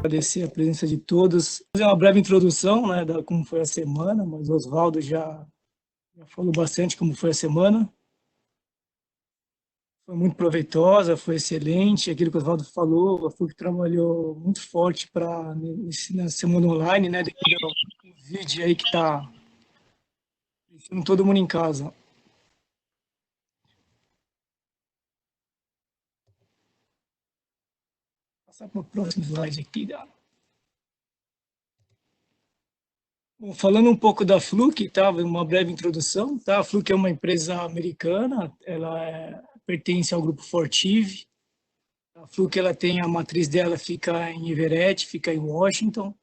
agradecer a presença de todos. Vou fazer uma breve introdução, né, da como foi a semana, mas o Oswaldo já falou bastante como foi a semana. Foi muito proveitosa, foi excelente. Aquilo que o Oswaldo falou, a FUC trabalhou muito forte na semana online, né, devido ao vídeo aí que está deixando todo mundo em casa. Vou passar para o próximo slide aqui, Dá. Bom, falando um pouco da Fluke, tá? Uma breve introdução, tá? A Fluke é uma empresa americana, pertence ao grupo Fortive. A Fluke, ela tem a matriz dela, fica em Everett, fica em Washington,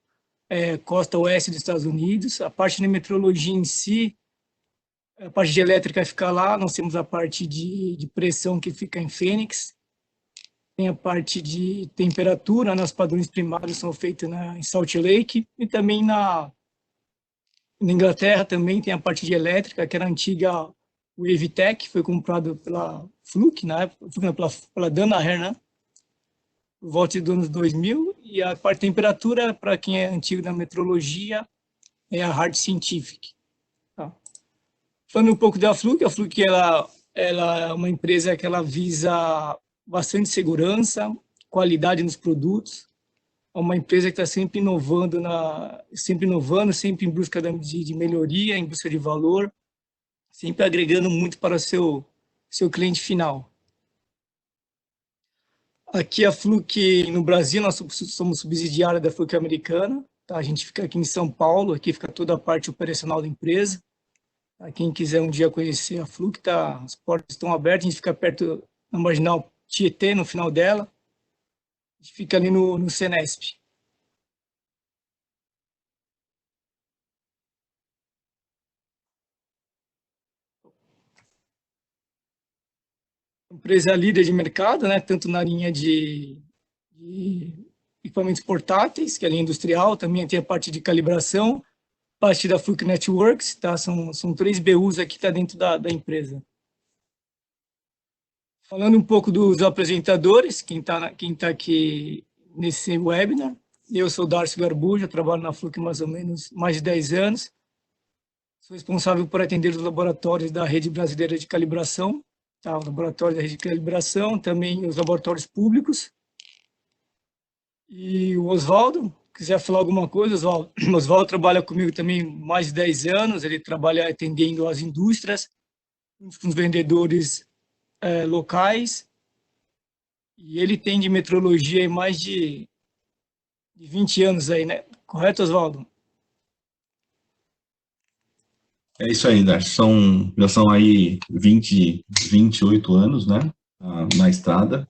costa oeste dos Estados Unidos. A parte de metrologia em si, a parte de elétrica fica lá, nós temos a parte de pressão que fica em Phoenix, tem a parte de temperatura, né? Os padrões primários são feitos em Salt Lake, e também na Inglaterra também tem a parte de elétrica, que era a antiga Wavitech, foi comprado pela Fluke, na época, pela Danaher, né? Por volta dos anos 2000, e a parte de temperatura, para quem é antigo da metrologia, é a Hard Scientific. Tá? Falando um pouco da Fluke, a Fluke ela é uma empresa que ela visa bastante segurança, qualidade nos produtos, é uma empresa que está sempre inovando, sempre em busca de melhoria, em busca de valor, sempre agregando muito para o seu cliente final. Aqui a Fluke, no Brasil, nós somos subsidiária da Fluke americana, tá? A gente fica aqui em São Paulo, aqui fica toda a parte operacional da empresa. Tá? Quem quiser um dia conhecer a Fluke, tá? As portas estão abertas, a gente fica perto da Marginal Tietê, no final dela, a gente fica ali no Senesp. Empresa líder de mercado, né, tanto na linha de equipamentos portáteis, que é a linha industrial, também tem a parte de calibração, parte da Fluke Networks, tá? São 3 BUs aqui tá dentro da empresa. Falando um pouco dos apresentadores, quem tá aqui nesse webinar, eu sou Darcio Garbuja, trabalho na Fluke mais ou menos mais de 10 anos, sou responsável por atender os laboratórios da Rede Brasileira de Calibração, tá? O laboratório da Rede de Calibração, também os laboratórios públicos. E o Oswaldo, quiser falar alguma coisa, Oswaldo? O Oswaldo trabalha comigo também mais de 10 anos, ele trabalha atendendo as indústrias, com os vendedores locais, e ele tem de metrologia mais de 20 anos aí, né? Correto, Oswaldo? É isso aí, Darcy. Já são aí 28 anos, né, na estrada.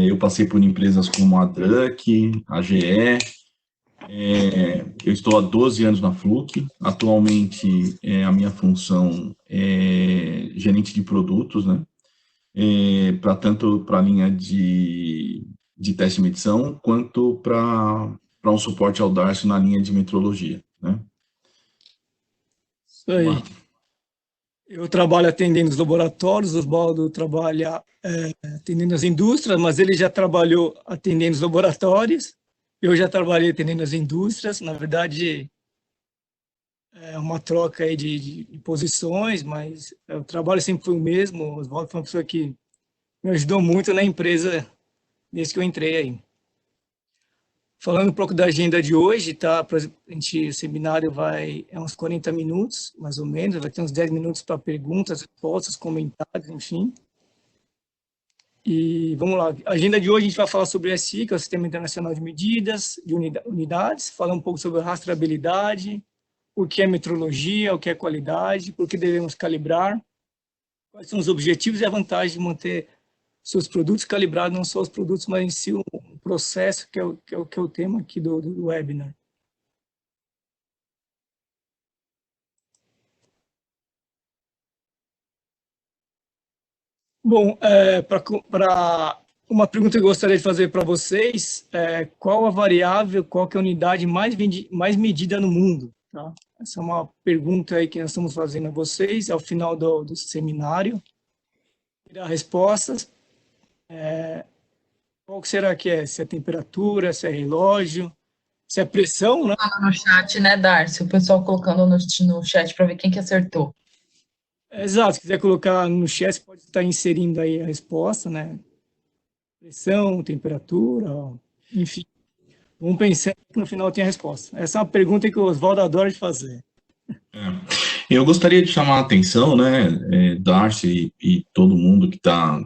Eu passei por empresas como a Druck, a GE. Eu estou há 12 anos na Fluke. Atualmente, a minha função é gerente de produtos, né, tanto para a linha de teste e medição, quanto para um suporte ao Darcy na linha de metrologia, né. Isso aí. Eu trabalho atendendo os laboratórios, o Oswaldo trabalha atendendo as indústrias, mas ele já trabalhou atendendo os laboratórios, eu já trabalhei atendendo as indústrias, na verdade é uma troca aí de posições, mas o trabalho sempre foi o mesmo, o Oswaldo foi uma pessoa que me ajudou muito na empresa desde que eu entrei aí. Falando um pouco da agenda de hoje, tá? O seminário é uns 40 minutos, mais ou menos, vai ter uns 10 minutos para perguntas, respostas, comentários, enfim. E vamos lá, a agenda de hoje a gente vai falar sobre o SI, que é o Sistema Internacional de Medidas, de Unidades, falar um pouco sobre rastreabilidade, o que é metrologia, o que é qualidade, por que devemos calibrar, quais são os objetivos e a vantagem de manter seus produtos calibrados, não só os produtos, mas em si o processo, que é o tema aqui do webinar. Bom, para uma pergunta que eu gostaria de fazer para vocês, qual a variável, qual que é a unidade mais medida no mundo? Tá? Essa é uma pergunta aí que nós estamos fazendo a vocês, ao final do seminário. Tirar respostas. Qual que será que é? Se é temperatura, se é relógio, Se é pressão, né? No chat, né, Darcy? O pessoal colocando no chat para ver quem que acertou. Exato, se quiser colocar no chat, você pode estar inserindo aí a resposta, né? Pressão, temperatura, enfim. Vamos pensar que no final tem a resposta. Essa é uma pergunta que o Oswaldo adora de fazer. Eu gostaria de chamar a atenção, né, Darcy e todo mundo que está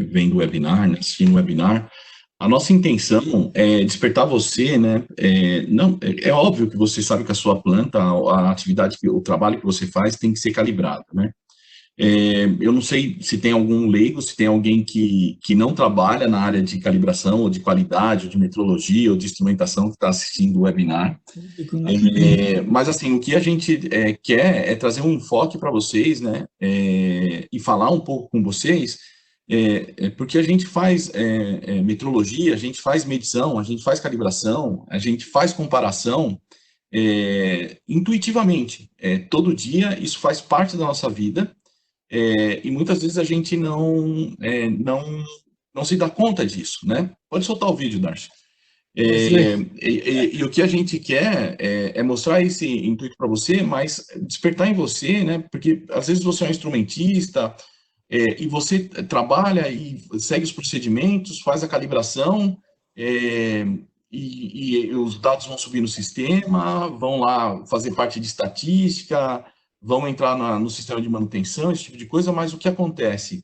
vendo o webinar, né, assistindo o webinar. A nossa intenção é despertar você, né? Não, é óbvio que você sabe que a sua planta, a atividade, o trabalho que você faz tem que ser calibrado, né? Eu não sei se tem algum leigo, se tem alguém que não trabalha na área de calibração, ou de qualidade, ou de metrologia, ou de instrumentação que está assistindo o webinar. Mas, assim, o que a gente quer é trazer um enfoque para vocês, né? E falar um pouco com vocês, porque a gente faz metrologia, a gente faz medição, a gente faz calibração, a gente faz comparação intuitivamente. Todo dia isso faz parte da nossa vida. E muitas vezes a gente não se dá conta disso, né? Pode soltar o vídeo, Darcy. E o que a gente quer é mostrar esse intuito para você, mas despertar em você, né? Porque às vezes você é um instrumentista e você trabalha e segue os procedimentos, faz a calibração e os dados vão subir no sistema, vão lá fazer parte de estatística, vão entrar no sistema de manutenção, esse tipo de coisa, mas o que acontece?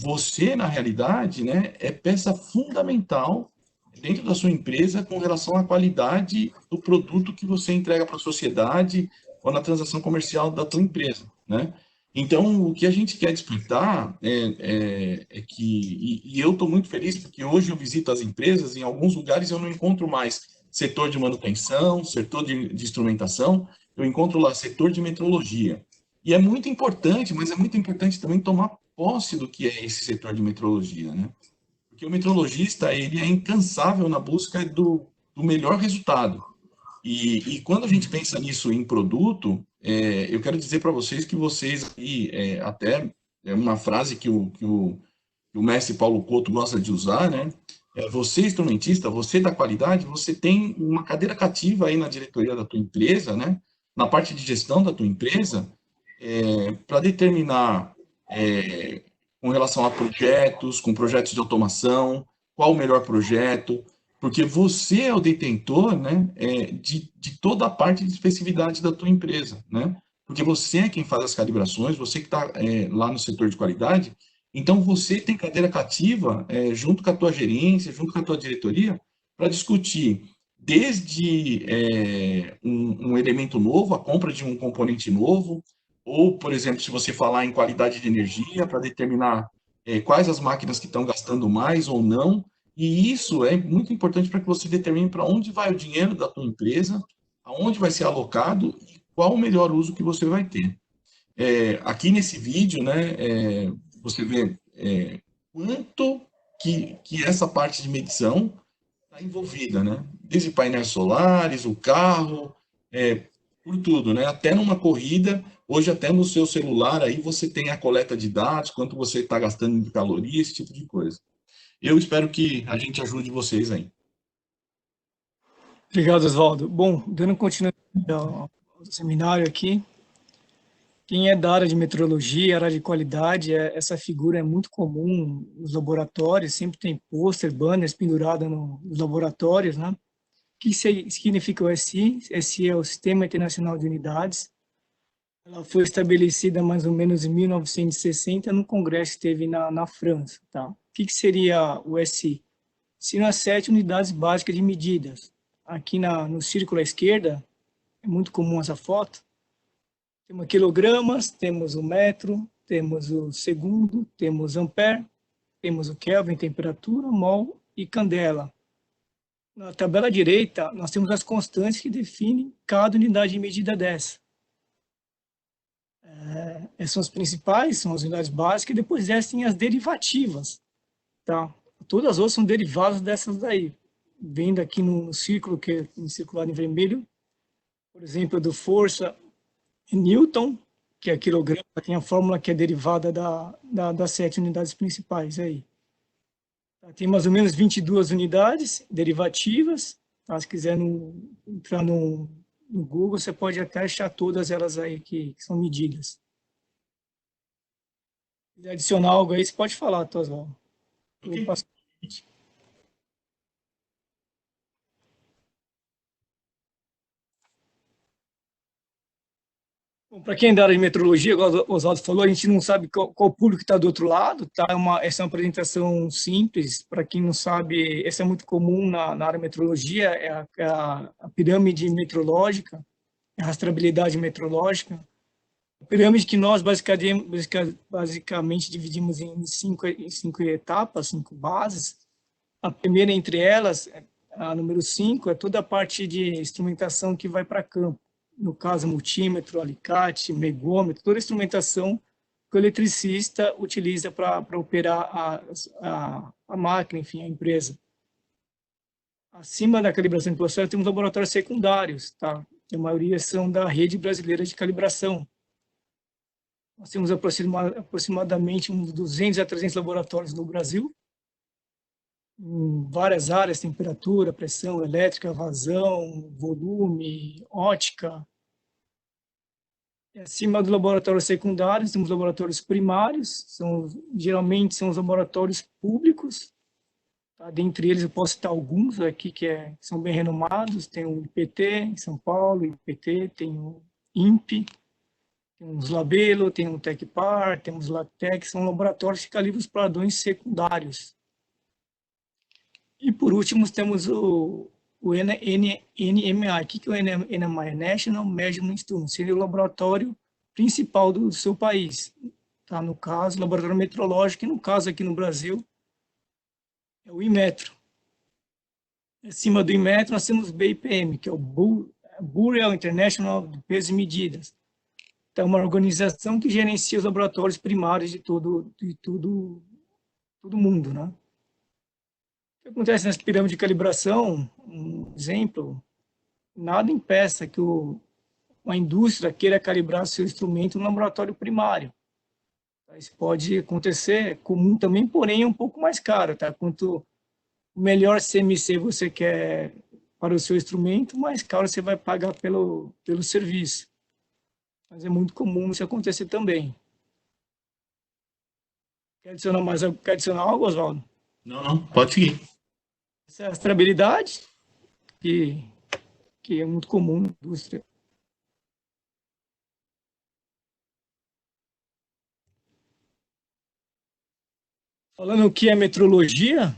Você, na realidade, né, é peça fundamental dentro da sua empresa com relação à qualidade do produto que você entrega para a sociedade ou na transação comercial da tua empresa, né? Então, o que a gente quer despertar é que, e eu estou muito feliz porque hoje eu visito as empresas, em alguns lugares eu não encontro mais setor de manutenção, setor de instrumentação, eu encontro lá setor de metrologia. E é muito importante, mas é muito importante também tomar posse do que é esse setor de metrologia, né? Porque o metrologista, ele é incansável na busca do melhor resultado. E quando a gente pensa nisso em produto, eu quero dizer para vocês que vocês aí, até é uma frase que o mestre Paulo Couto gosta de usar, né? Você, instrumentista, você da qualidade, você tem uma cadeira cativa aí na diretoria da tua empresa, né? Na parte de gestão da tua empresa, para determinar com relação a projetos, com projetos de automação, qual o melhor projeto, porque você é o detentor, né, de toda a parte de especificidade da tua empresa, né? Porque você é quem faz as calibrações, você que está lá no setor de qualidade, então você tem cadeira cativa junto com a tua gerência, junto com a tua diretoria, para discutir desde um elemento novo, a compra de um componente novo, ou, por exemplo, se você falar em qualidade de energia, para determinar quais as máquinas que estão gastando mais ou não, e isso é muito importante para que você determine para onde vai o dinheiro da tua empresa, aonde vai ser alocado e qual o melhor uso que você vai ter. Aqui nesse vídeo, né, você vê quanto que essa parte de medição está envolvida, né? Desde painéis solares, o carro, por tudo, né? Até numa corrida, hoje até no seu celular aí você tem a coleta de dados, quanto você está gastando de calorias, esse tipo de coisa. Eu espero que a gente ajude vocês aí. Obrigado, Oswaldo. Bom, dando continuidade ao seminário aqui, quem é da área de metrologia, área de qualidade, essa figura é muito comum nos laboratórios, sempre tem pôster, banners pendurados nos laboratórios, né? O que significa o SI? SI é o Sistema Internacional de Unidades. Ela foi estabelecida mais ou menos em 1960 no congresso que teve na França. Tá? O que seria o SI? São as 7 unidades básicas de medidas. Aqui no círculo à esquerda, é muito comum essa foto, temos quilogramas, temos o metro, temos o segundo, temos ampere, temos o Kelvin, temperatura, mol e candela. Na tabela direita, nós temos as constantes que definem cada unidade de medida dessa. Essas são as principais, são as unidades básicas, e depois dessas tem as derivativas. Tá? Todas as outras são derivadas dessas daí. Vendo aqui no círculo, que é circulado em vermelho, por exemplo, do força em Newton, que é quilograma, tem a fórmula que é derivada das 7 unidades principais aí. Tem mais ou menos 22 unidades derivativas, Tá? Se quiser entrar no Google, você pode até achar todas elas aí que são medidas. Se quiser adicionar algo aí, você pode falar, Oswaldo. Eu vou passar. Para quem é da área de metrologia, igual o Oswaldo falou, a gente não sabe qual público que está do outro lado, tá? Essa é uma apresentação simples, para quem não sabe, essa é muito comum na área de metrologia, é a pirâmide metrológica, a rastreabilidade metrológica. A pirâmide que nós basicamente dividimos em cinco etapas, 5 bases. A primeira entre elas, a número 5, é toda a parte de instrumentação que vai para campo. No caso, multímetro, alicate, megômetro, toda a instrumentação que o eletricista utiliza para operar a máquina, enfim, a empresa. Acima da calibração de processo, temos laboratórios secundários, tá? A maioria são da Rede Brasileira de Calibração. Nós temos aproximadamente uns 200 a 300 laboratórios no Brasil, em várias áreas, temperatura, pressão elétrica, vazão, volume, ótica. E acima dos laboratórios secundários, temos laboratórios primários, geralmente são os laboratórios públicos. Tá? Dentre eles, eu posso citar alguns aqui que são bem renomados. Tem o IPT, em São Paulo, IPT, tem o INPE, temos Labelo, tem o Tecpar, temos o Latec, são laboratórios que calibram os padrões secundários. E, por último, temos o NMI. O que é o NMI? National Measurement Instrument. Seria o laboratório principal do seu país. Tá? No caso, o laboratório metrológico, e no caso aqui no Brasil, é o Inmetro. Acima do Inmetro, nós temos o BIPM, que é o Bureau International de Pesos e Medidas. Então, é uma organização que gerencia os laboratórios primários de todo o mundo, né? O que acontece nessa pirâmide de calibração, um exemplo, nada impeça que uma indústria queira calibrar seu instrumento no laboratório primário. Isso pode acontecer, comum também, porém é um pouco mais caro. Tá? Quanto melhor CMC você quer para o seu instrumento, mais caro você vai pagar pelo serviço. Mas é muito comum isso acontecer também. Quer adicionar algo, Oswaldo? Não, pode seguir. Essa é a rastreabilidade, que é muito comum na indústria. Falando o que é metrologia,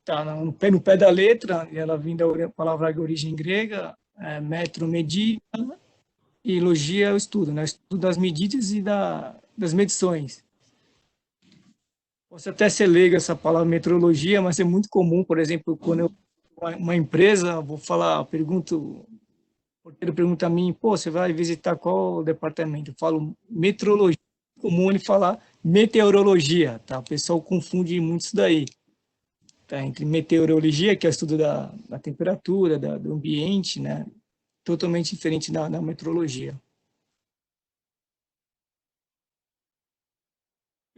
tá no pé da letra, ela vem da palavra de origem grega, metro, medida, e logia é o estudo, né? O estudo das medidas e das medições. Posso até ser leigo essa palavra metrologia, mas é muito comum, por exemplo, quando uma empresa, vou falar, o porteiro pergunta a mim, pô, você vai visitar qual departamento? Eu falo metrologia, é comum ele falar meteorologia, tá? O pessoal confunde muito isso daí, tá? Entre meteorologia, que é o estudo da temperatura, do ambiente, né? Totalmente diferente da metrologia.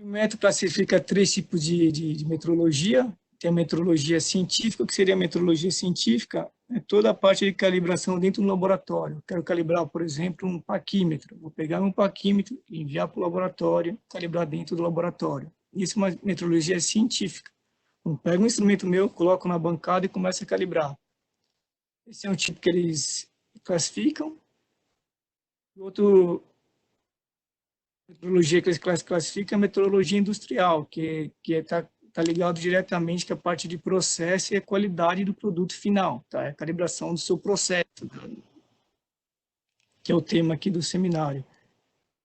O método classifica 3 tipos de metrologia. Tem a metrologia científica, que seria a metrologia científica, é toda a parte de calibração dentro do laboratório. Quero calibrar, por exemplo, um paquímetro. Vou pegar um paquímetro, enviar para o laboratório, calibrar dentro do laboratório. Isso é uma metrologia científica. Eu pego um instrumento meu, coloco na bancada e começo a calibrar. Esse é um tipo que eles classificam. Outro metrologia que eles classificam é a metrologia industrial, que está ligado diretamente com a parte de processo e a qualidade do produto final, tá? É a calibração do seu processo, que é o tema aqui do seminário.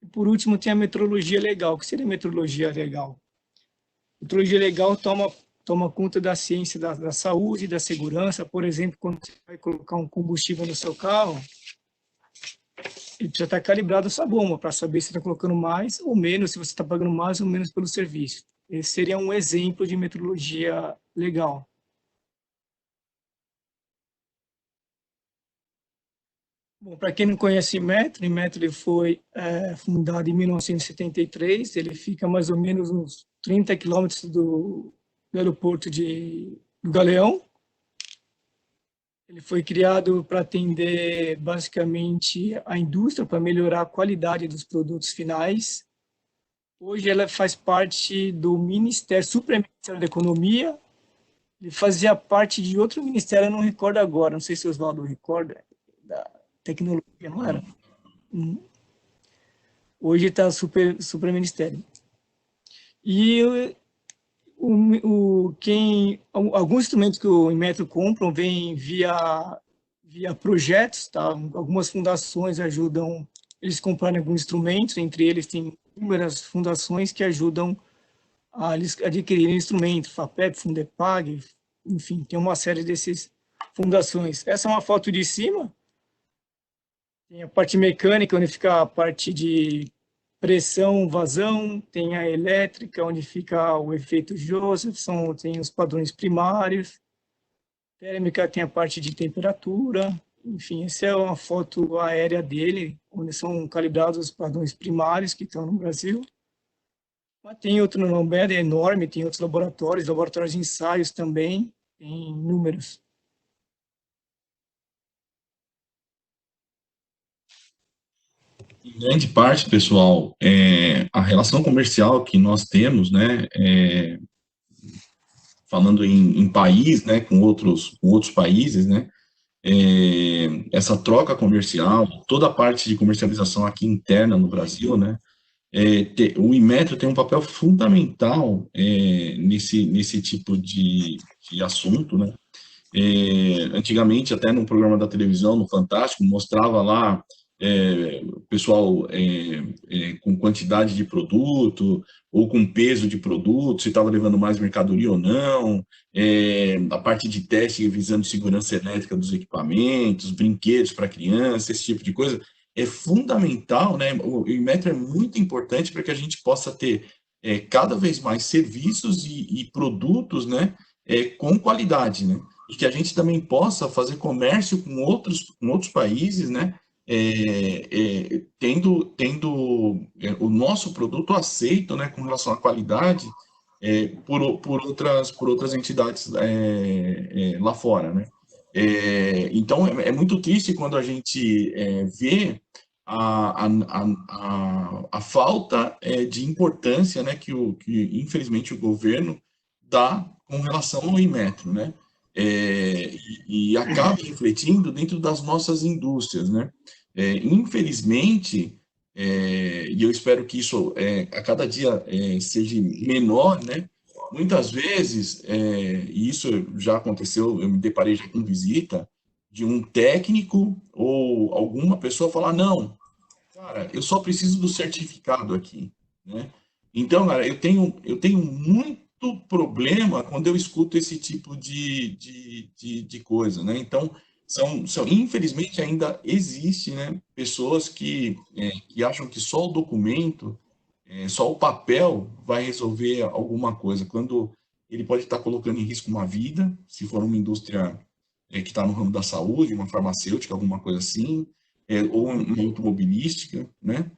E por último, tem a metrologia legal. O que seria a metrologia legal? A metrologia legal toma conta da ciência da saúde, da segurança. Por exemplo, quando você vai colocar um combustível no seu carro, ele precisa estar calibrado essa bomba para saber se está colocando mais ou menos, se você está pagando mais ou menos pelo serviço. Esse seria um exemplo de metrologia legal. Bom, para quem não conhece Inmetro, ele foi fundado em 1973, ele fica mais ou menos uns 30 quilômetros do aeroporto do Galeão. Ele foi criado para atender basicamente a indústria, para melhorar a qualidade dos produtos finais. Hoje ela faz parte do Ministério, Supraministério da Economia. Ele fazia parte de outro ministério, eu não recordo agora, não sei se o Oswaldo recorda, da tecnologia, não era? Hoje está Supraministério. E alguns instrumentos que o Inmetro compram vêm via projetos, tá? Algumas fundações ajudam eles comprarem alguns instrumentos, entre eles tem inúmeras fundações que ajudam a eles adquirirem instrumentos, FAPEP, Fundepag, enfim, tem uma série dessas fundações. Essa é uma foto de cima, tem a parte mecânica, onde fica a parte de pressão, vazão, tem a elétrica, onde fica o efeito Josephson, tem os padrões primários, térmica tem a parte de temperatura, enfim, essa é uma foto aérea dele, onde são calibrados os padrões primários que estão no Brasil. Mas tem outro no Lambeda, é enorme, tem outros laboratórios de ensaios também, tem números. Em grande parte, pessoal, a relação comercial que nós temos, né, falando em país, né, com outros países, né, essa troca comercial, toda a parte de comercialização aqui interna no Brasil, né, o Inmetro tem um papel fundamental nesse tipo de assunto, né. Antigamente, até no programa da televisão, no Fantástico, mostrava lá o pessoal com quantidade de produto ou com peso de produto, se estava levando mais mercadoria ou não, a parte de teste visando segurança elétrica dos equipamentos, brinquedos para crianças, esse tipo de coisa, é fundamental, né? O Inmetro é muito importante para que a gente possa ter cada vez mais serviços e produtos, né, com qualidade, né? E que a gente também possa fazer comércio com outros países, né? Tendo o nosso produto aceito, né, com relação à qualidade, por outras entidades lá fora, né? Então, é muito triste quando a gente vê a falta de importância, né, que infelizmente o governo dá com relação ao Inmetro, né? E acaba refletindo dentro das nossas indústrias, né? Infelizmente, e eu espero que isso a cada dia seja menor, né? Muitas vezes, e isso já aconteceu, eu me deparei já com visita de um técnico ou alguma pessoa falar, não, cara, eu só preciso do certificado aqui, né? Então, cara, eu tenho muito problema quando eu escuto esse tipo de coisa, né? Então, infelizmente ainda existe, né, pessoas que acham que só o documento, só o papel vai resolver alguma coisa, quando ele pode estar colocando em risco uma vida, se for uma indústria que está no ramo da saúde, uma farmacêutica, alguma coisa assim, ou uma automobilística, né?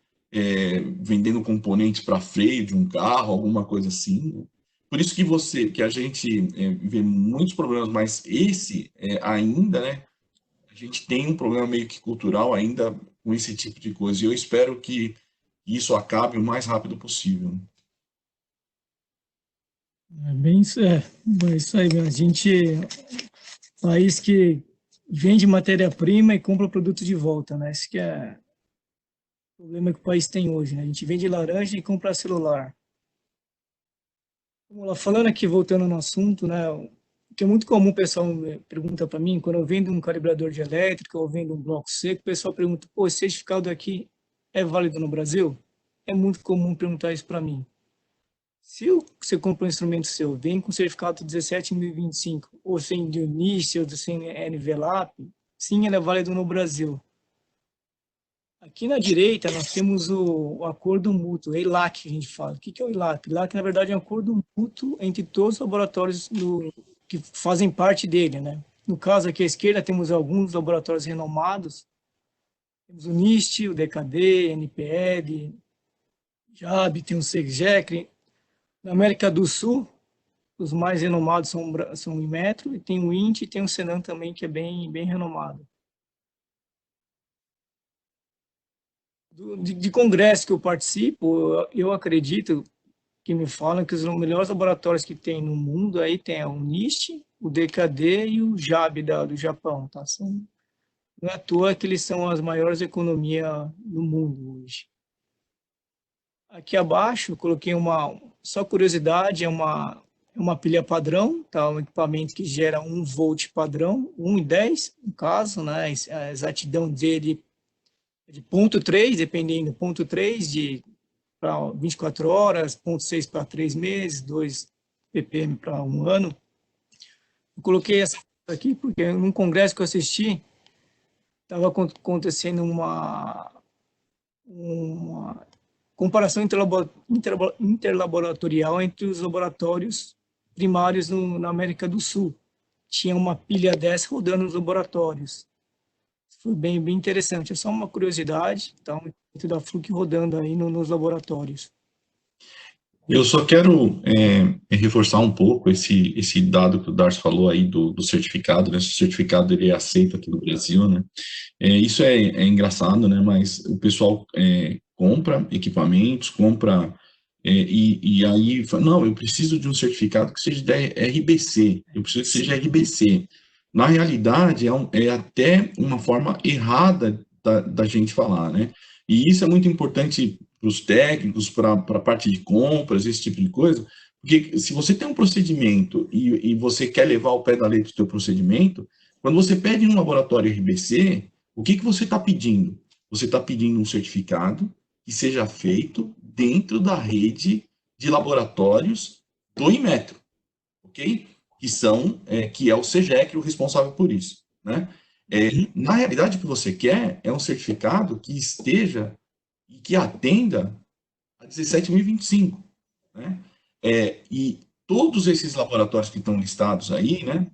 Vendendo componentes para freio de um carro, alguma coisa assim, né? Por isso que a gente vê muitos problemas, mas esse ainda, né? A gente tem um problema meio que cultural ainda com esse tipo de coisa. E eu espero que isso acabe o mais rápido possível. É bem isso, é isso aí, a gente, país que vende matéria-prima e compra o produto de volta, né? Esse que é o problema que o país tem hoje, né? A gente vende laranja e compra celular. Vamos lá, falando aqui, voltando no assunto, né? O que é muito comum o pessoal pergunta para mim, quando eu vendo um calibrador de elétrica ou vendo um bloco seco, o pessoal pergunta, pô, esse certificado aqui é válido no Brasil? É muito comum perguntar isso para mim. Se você compra um instrumento seu, vem com certificado 17025, ou sem Dionísio, ou sem NVLAP, sim, ele é válido no Brasil. Aqui na direita, nós temos o acordo mútuo, EILAC, que a gente fala. O que é o EILAC? O EILAC, na verdade, é um acordo mútuo entre todos os laboratórios que fazem parte dele, né? No caso, aqui à esquerda, temos alguns laboratórios renomados. Temos o NIST, o DKD, NPL, JAB, tem o SEGEC. Na América do Sul, os mais renomados são o Inmetro, e tem o INT e tem o Senan também, que é bem renomado. De congresso que eu participo, eu acredito que me falam que os melhores laboratórios que tem no mundo, aí tem o NIST, o DKD e o JAB do Japão, tá? Não é à toa que eles são as maiores economias do mundo hoje. Aqui abaixo eu coloquei só curiosidade, é uma pilha padrão, tá? Um equipamento que gera 1 volt padrão, 1,10 no caso, né? A exatidão dele é de 0,3, dependendo, 0,3 para 24 horas, 0,6 para 3 meses, 2 ppm para 1 ano. Eu coloquei essa aqui porque num congresso que eu assisti, estava acontecendo uma comparação interlaboratorial entre os laboratórios primários na América do Sul. Tinha uma pilha dessa rodando nos laboratórios. Foi bem interessante. É só uma curiosidade, tá? Dentro da Fluke rodando aí nos laboratórios. Eu só quero reforçar um pouco esse dado que o Darcy falou aí do certificado, né? O certificado ele é aceito aqui no Brasil, né? Isso é engraçado, né? Mas o pessoal compra equipamentos, e aí fala, não, eu preciso de um certificado que seja da RBC, eu preciso que seja RBC. Na realidade, é até uma forma errada da gente falar, né? E isso é muito importante para os técnicos, para a parte de compras, esse tipo de coisa, porque se você tem um procedimento e você quer levar o pé da letra do seu procedimento, quando você pede um laboratório RBC, o que você está pedindo? Você está pedindo um certificado que seja feito dentro da rede de laboratórios do Inmetro, ok? Que é o CEGEC o responsável por isso, né? Na realidade, o que você quer é um certificado que esteja e que atenda a 17.025, né? E todos esses laboratórios que estão listados aí, né?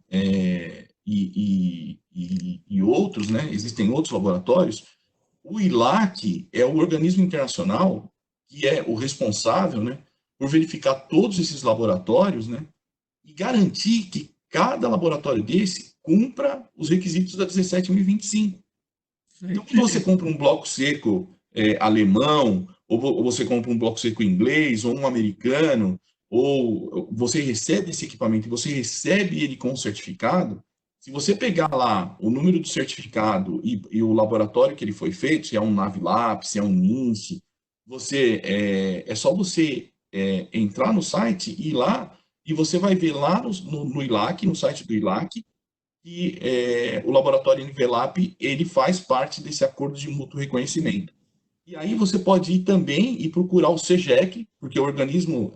E outros, né? Existem outros laboratórios. O ILAC é o organismo internacional que é o responsável, né? Por verificar todos esses laboratórios, né? E garantir que cada laboratório desse cumpra os requisitos da 17.025. Então, quando você compra um bloco seco alemão, ou você compra um bloco seco inglês, ou um americano, ou você recebe esse equipamento e você recebe ele com certificado, se você pegar lá o número do certificado e o laboratório que ele foi feito, se é um Navilab, se é um NINSE, é só você entrar no site e ir lá, e você vai ver lá no ILAC, no site do ILAC, que o laboratório Nivelap ele faz parte desse acordo de mútuo reconhecimento. E aí você pode ir também e procurar o CEGEC, porque o organismo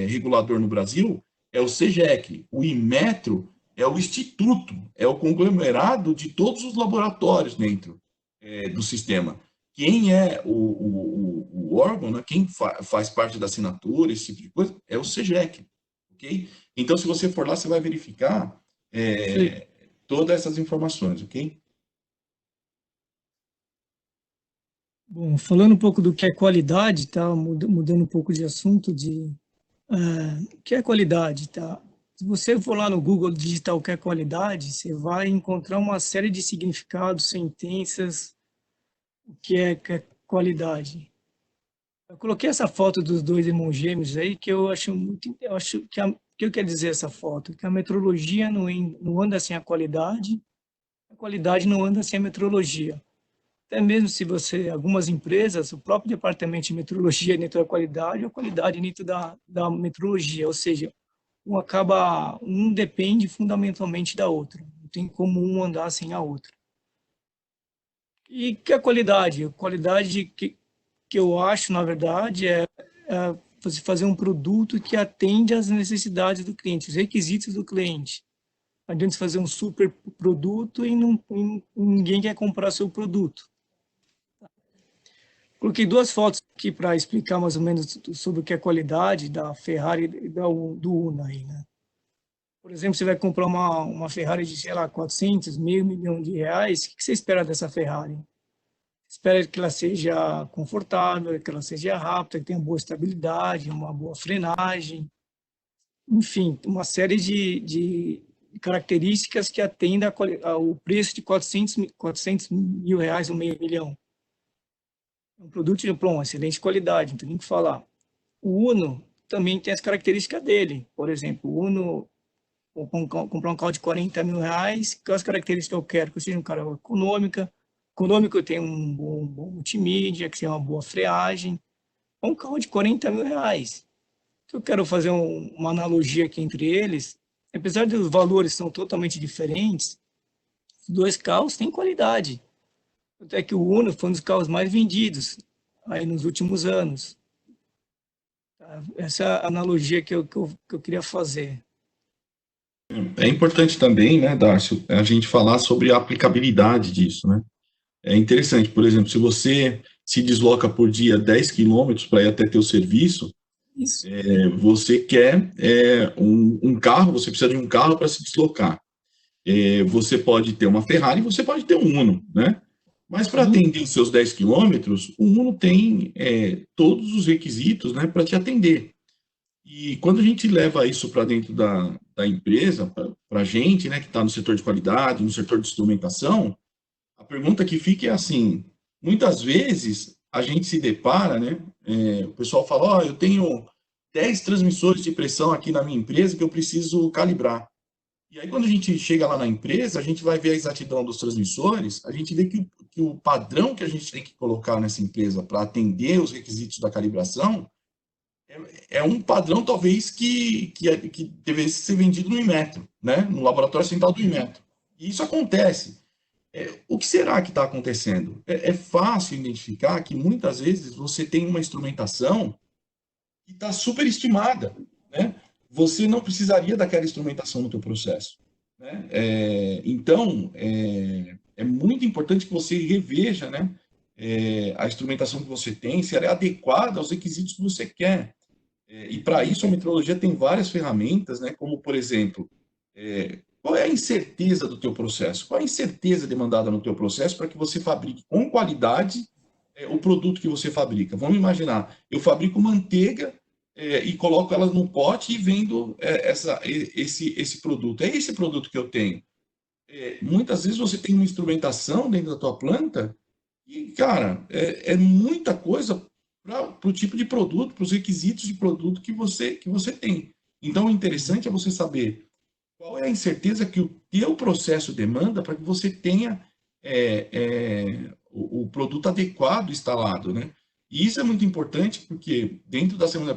regulador no Brasil é o CEGEC. O Inmetro é o instituto, é o conglomerado de todos os laboratórios dentro do sistema. Quem é o órgão, né, quem faz parte da assinatura, esse tipo de coisa, é o CEGEC. Okay? Então, se você for lá, você vai verificar todas essas informações, ok? Bom, falando um pouco do que é qualidade, tá? Mudando um pouco de assunto, o que é qualidade, tá? Se você for lá no Google digitar o que é qualidade, você vai encontrar uma série de significados, sentenças, o que é qualidade. Eu coloquei essa foto dos dois irmãos gêmeos aí, que eu acho muito, eu acho que eu quero dizer essa foto, que a metrologia não anda sem a qualidade não anda sem a metrologia. Até mesmo se algumas empresas, o próprio departamento de metrologia é dentro da qualidade, ou a qualidade dentro da metrologia, ou seja, um depende fundamentalmente da outra, não tem como um andar sem a outra. E que a qualidade? A qualidade que eu acho, na verdade, é você fazer um produto que atende às necessidades do cliente, os requisitos do cliente. Não adianta fazer um super produto e ninguém quer comprar seu produto. Coloquei duas fotos aqui para explicar mais ou menos sobre o que é qualidade da Ferrari e do Una aí, né? Por exemplo, você vai comprar uma Ferrari de, sei lá, 400, meio milhão de reais, o que você espera dessa Ferrari? Espera que ela seja confortável, que ela seja rápida, que tenha boa estabilidade, uma boa frenagem. enfim, uma série de características que atendem ao preço de 400 mil reais, um meio milhão. É um produto de uma excelente qualidade, não tem nem o que falar. O Uno também tem as características dele. Por exemplo, o Uno, vou comprar um carro de 40 mil reais, quais as características que eu quero? Que eu seja um carro econômico, eu tenho um bom multimídia, que tenha uma boa freagem. É um carro de 40 mil reais. Eu quero fazer uma analogia aqui entre eles. Apesar dos valores são totalmente diferentes, os dois carros têm qualidade. Até que o Uno foi um dos carros mais vendidos aí nos últimos anos. Tá? Essa é a analogia que eu queria fazer. É importante também, né, Darcio, a gente falar sobre a aplicabilidade disso, né? É interessante, por exemplo, se você se desloca por dia 10 quilômetros para ir até teu serviço, Isso. você quer um carro, você precisa de um carro para se deslocar. Você pode ter uma Ferrari, você pode ter um Uno, né? Mas para Sim, atender os seus 10 quilômetros, o Uno tem todos os requisitos, né, para te atender. E quando a gente leva isso para dentro da empresa, para a gente, né, que está no setor de qualidade, no setor de instrumentação, a pergunta que fica é assim: muitas vezes a gente se depara, né? O pessoal fala: Ó, eu tenho 10 transmissores de pressão aqui na minha empresa que eu preciso calibrar. E aí, quando a gente chega lá na empresa, a gente vai ver a exatidão dos transmissores, a gente vê que o padrão que a gente tem que colocar nessa empresa para atender os requisitos da calibração é um padrão, talvez, que deveria ser vendido no Inmetro, né? No laboratório central do Inmetro. E isso acontece. O que será que está acontecendo? É fácil identificar que muitas vezes você tem uma instrumentação que está superestimada, né? Você não precisaria daquela instrumentação no teu processo, né? Então, é muito importante que você reveja, né, a instrumentação que você tem, se ela é adequada aos requisitos que você quer. E para isso a metrologia tem várias ferramentas, né, como, por exemplo, qual é a incerteza do teu processo? Qual é a incerteza demandada no teu processo para que você fabrique com qualidade o produto que você fabrica? Vamos imaginar, eu fabrico manteiga e coloco ela no pote e vendo esse produto. É esse produto que eu tenho. Muitas vezes você tem uma instrumentação dentro da tua planta e, cara, é muita coisa para o tipo de produto, para os requisitos de produto que você tem. Então, o interessante é você saber qual é a incerteza que o teu processo demanda para que você tenha o produto adequado instalado, né? E isso é muito importante porque dentro da semana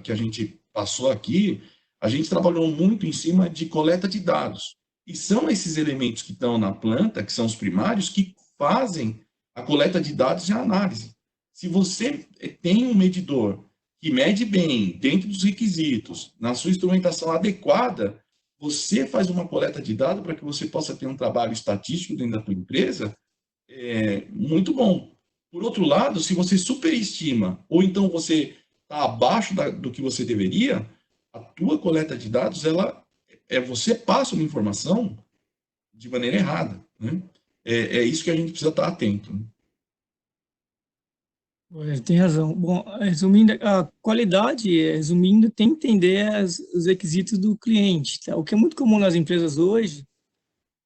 que a gente passou aqui, a gente trabalhou muito em cima de coleta de dados. E são esses elementos que estão na planta, que são os primários, que fazem a coleta de dados e a análise. Se você tem um medidor que mede bem, dentro dos requisitos, na sua instrumentação adequada, você faz uma coleta de dados para que você possa ter um trabalho estatístico dentro da tua empresa muito bom. Por outro lado, se você superestima ou então você está abaixo do que você deveria, a tua coleta de dados, você passa uma informação de maneira errada, né? É isso que a gente precisa estar atento, né? tem razão. Bom, resumindo, a qualidade, resumindo, tem que entender os requisitos do cliente. Tá? O que é muito comum nas empresas hoje,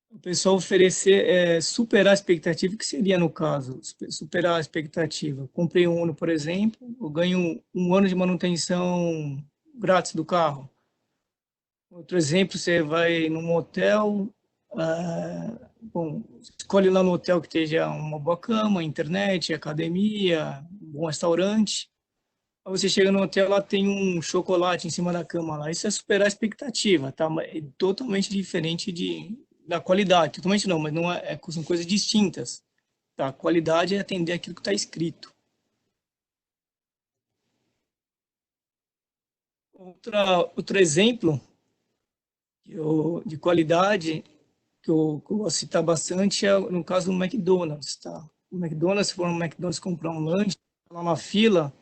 o pessoal oferecer, superar a expectativa, que seria no caso, superar a expectativa. Comprei um Uno, por exemplo, eu ganho um ano de manutenção grátis do carro. Outro exemplo, você vai num hotel, bom, escolhe lá no hotel que esteja uma boa cama, internet, academia, um bom restaurante. Aí você chega no hotel, lá tem um chocolate em cima da cama lá. Isso é superar a expectativa, tá? Mas é totalmente diferente da qualidade. Totalmente não, mas não são coisas distintas. Tá? A qualidade é atender aquilo que está escrito. Outro exemplo de qualidade que eu vou citar bastante é no caso do McDonald's, tá? O McDonald's, se for no McDonald's comprar um lanche, tá lá na fila,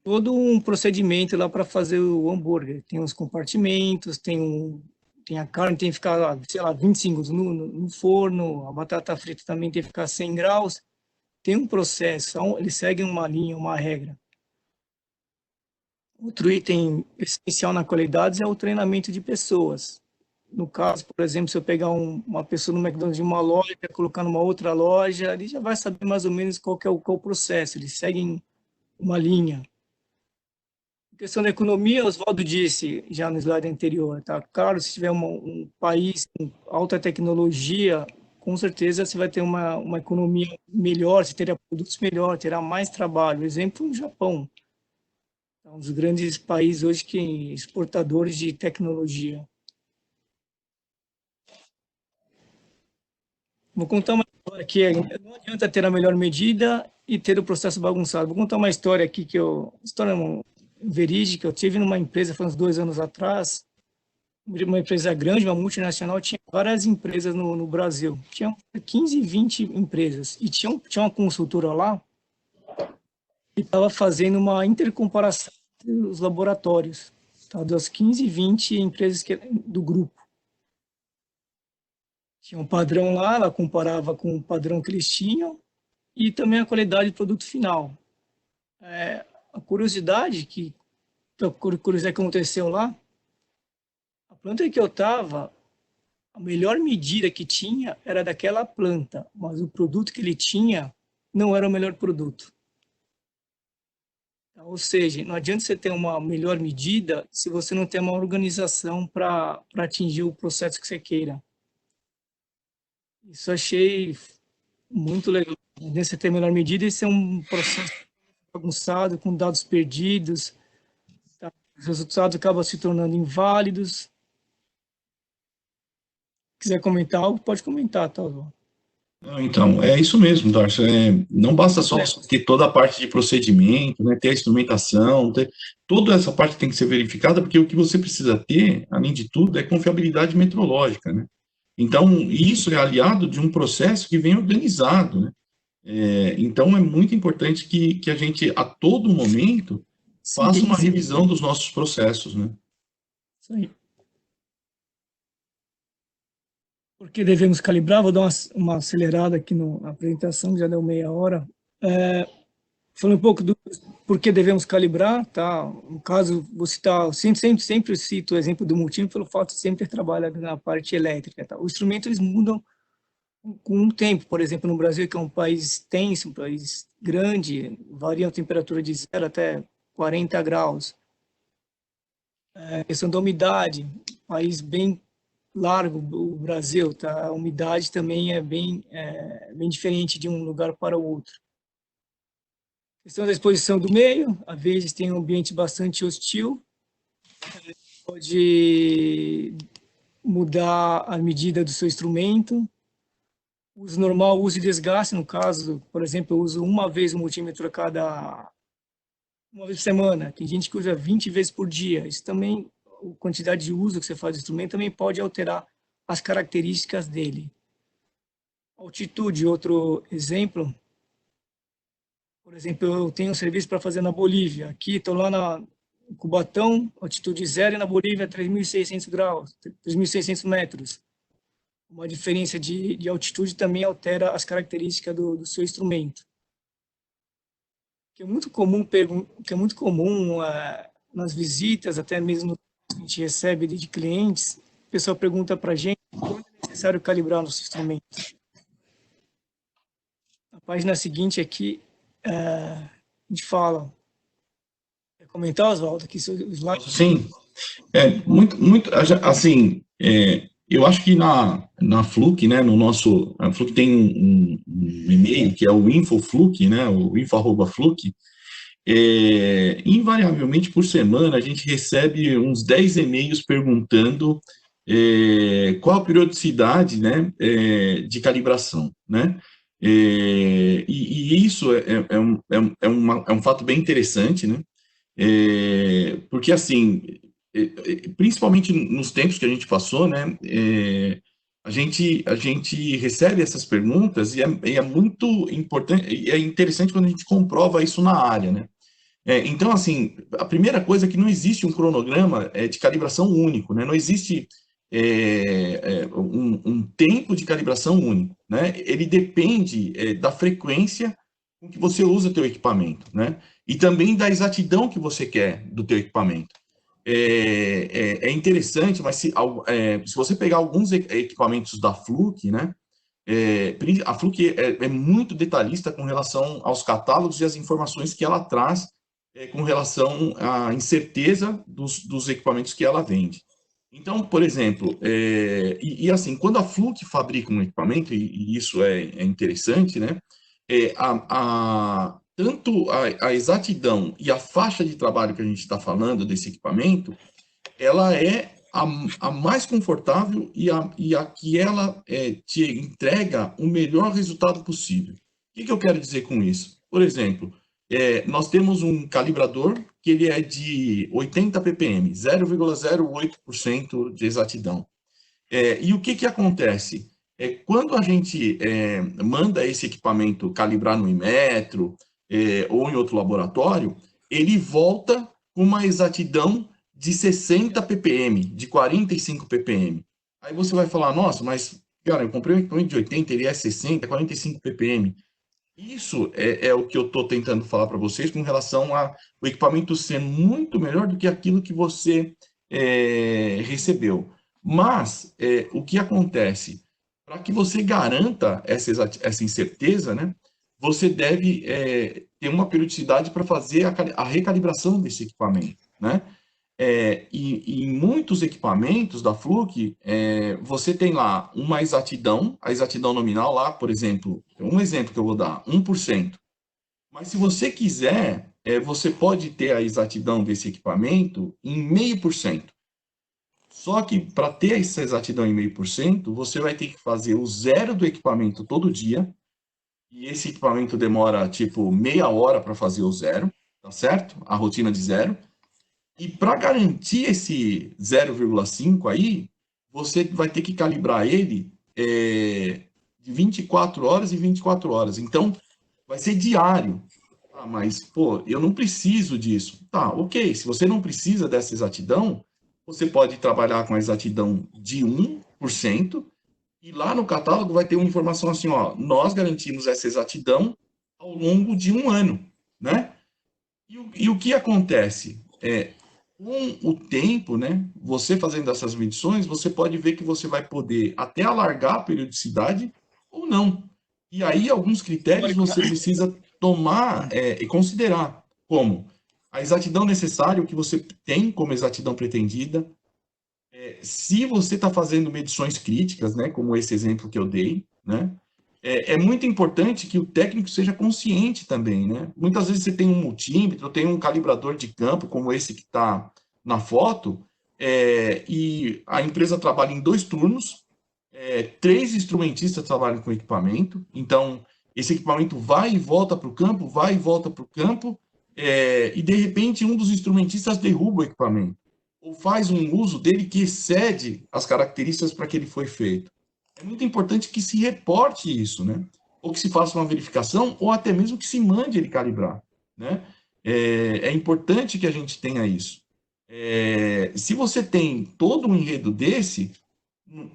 todo um procedimento lá para fazer o hambúrguer. Tem os compartimentos, tem a carne, tem que ficar, sei lá, 25 segundos no forno, a batata frita também tem que ficar 100 graus. Tem um processo, eles seguem uma linha, uma regra. Outro item essencial na qualidade é o treinamento de pessoas. No caso, por exemplo, se eu pegar uma pessoa no McDonald's de uma loja, colocar numa outra loja, ele já vai saber mais ou menos qual é o processo, eles seguem uma linha. Em questão da economia, Oswaldo disse já no slide anterior, tá? Claro, se tiver um país com alta tecnologia, com certeza você vai ter uma economia melhor, você terá produtos melhor, terá mais trabalho. Exemplo, o Japão, é um dos grandes países hoje que exportadores de tecnologia. Vou contar uma história aqui. Não adianta ter a melhor medida e ter o processo bagunçado. Vou contar uma história aqui história verídica. Eu tive numa empresa, faz uns 2 anos atrás, uma empresa grande, uma multinacional, tinha várias empresas no Brasil. Tinha 15, 20 empresas. E tinha uma consultora lá que estava fazendo uma intercomparação dos laboratórios, tá? Das 15, 20 empresas do grupo. Tinha um padrão lá, ela comparava com o padrão que eles tinham e também a qualidade do produto final. A curiosidade que aconteceu lá, a planta que eu estava, a melhor medida que tinha era daquela planta, mas o produto que ele tinha não era o melhor produto. Ou seja, não adianta você ter uma melhor medida se você não tem uma organização para atingir o processo que você queira. Isso achei muito legal. Você ter a melhor medida, esse é um processo bagunçado, com dados perdidos, tá? Os resultados acabam se tornando inválidos. Se quiser comentar algo, pode comentar, tá, Oswaldo? Então, é isso mesmo, Darcy. Não basta só ter toda a parte de procedimento, né, ter a instrumentação, toda essa parte tem que ser verificada, porque o que você precisa ter, além de tudo, é confiabilidade metrológica, né? Então, isso é aliado de um processo que vem organizado, né? Então, é muito importante que a gente, a todo momento, faça uma revisão dos nossos processos, né? Isso aí. Porque devemos calibrar, vou dar uma acelerada aqui na apresentação, já deu meia hora. Falando um pouco do porquê devemos calibrar, tá? No caso, vou citar, sempre cito o exemplo do multímetro pelo fato de sempre trabalhar na parte elétrica, tá? Os instrumentos, eles mudam com o tempo. Por exemplo, no Brasil, que é um país extenso, um país grande, varia a temperatura de 0 até 40 graus. A questão da umidade, país bem largo, o Brasil, tá? A umidade também é bem diferente de um lugar para o outro. A questão da exposição do meio, às vezes tem um ambiente bastante hostil, pode mudar a medida do seu instrumento. Uso normal, uso e desgaste, no caso, por exemplo, eu uso uma vez o multímetro uma vez por semana, tem gente que usa 20 vezes por dia. Isso também, a quantidade de uso que você faz do instrumento também pode alterar as características dele. Altitude, outro exemplo. Por exemplo, eu tenho um serviço para fazer na Bolívia. Aqui, estou lá no Cubatão, altitude 0, e na Bolívia 3.600 graus, 3.600 metros. Uma diferença de altitude também altera as características do seu instrumento. Que é muito comum nas visitas, até mesmo que a gente recebe de clientes, o pessoal pergunta para a gente quando é necessário calibrar nosso instrumento. Na página seguinte aqui, a gente fala. Quer comentar, Oswaldo? Aqui seu slide. Sim, assim, eu acho que na Fluke, né, a Fluke tem um e-mail que é o InfoFluke, né, o info@fluke. Invariavelmente por semana a gente recebe uns 10 e-mails perguntando qual a periodicidade, né, de calibração, né? E isso é um fato bem interessante, né? Porque, assim, principalmente nos tempos que a gente passou, né, a gente recebe essas perguntas e é muito importante, e é interessante quando a gente comprova isso na área, né? Então, assim, a primeira coisa é que não existe um cronograma de calibração único, né? Não existe um tempo de calibração único, né? Ele depende da frequência com que você usa teu equipamento, né? e também da exatidão que você quer do teu equipamento. É interessante, mas se você pegar alguns equipamentos da Fluke, né, a Fluke é muito detalhista com relação aos catálogos e as informações que ela traz com relação à incerteza dos equipamentos que ela vende. Então, por exemplo, assim, quando a Fluke fabrica um equipamento, e isso é interessante, né, tanto a exatidão e a faixa de trabalho que a gente está falando desse equipamento, ela é a mais confortável e a que ela te entrega o melhor resultado possível. O que eu quero dizer com isso? Por exemplo, nós temos um calibrador que ele é de 80 ppm, 0,08% de exatidão. E o que acontece? Quando a gente manda esse equipamento calibrar no Inmetro ou em outro laboratório, ele volta com uma exatidão de 60 ppm, de 45 ppm. Aí você vai falar, nossa, mas, cara, eu comprei um equipamento de 80, ele é 60, 45 ppm. Isso é o que eu estou tentando falar para vocês com relação ao equipamento ser muito melhor do que aquilo que você recebeu. Mas o que acontece? Para que você garanta essa incerteza, né, você deve ter uma periodicidade para fazer a recalibração desse equipamento, né? E em muitos equipamentos da Fluke, você tem lá uma exatidão, a exatidão nominal lá, por exemplo, um exemplo que eu vou dar, 1%. Mas se você quiser, você pode ter a exatidão desse equipamento em 0,5%. Só que para ter essa exatidão em 0,5%, você vai ter que fazer o zero do equipamento todo dia, e esse equipamento demora tipo meia hora para fazer o zero, tá certo? A rotina de zero. E para garantir esse 0,5 aí, você vai ter que calibrar ele de 24 horas e 24 horas. Então, vai ser diário. Ah, mas, pô, eu não preciso disso. Tá, ok. Se você não precisa dessa exatidão, você pode trabalhar com a exatidão de 1%, e lá no catálogo vai ter uma informação assim, ó, nós garantimos essa exatidão ao longo de 1 ano, né? E o que acontece? Com o tempo, né, você fazendo essas medições, você pode ver que você vai poder até alargar a periodicidade ou não. E aí, alguns critérios você precisa tomar e considerar, como a exatidão necessária, o que você tem como exatidão pretendida, se você está fazendo medições críticas, né, como esse exemplo que eu dei, né, é muito importante que o técnico seja consciente também, né? Muitas vezes você tem um multímetro, tem um calibrador de campo, como esse que está na foto, e a empresa trabalha em 2 turnos, 3 instrumentistas trabalham com equipamento, então esse equipamento vai e volta para o campo, vai e volta para o campo, e de repente um dos instrumentistas derruba o equipamento, ou faz um uso dele que excede as características para que ele foi feito. É muito importante que se reporte isso, né? Ou que se faça uma verificação, ou até mesmo que se mande ele calibrar, né? É importante que a gente tenha isso. Se você tem todo um enredo desse,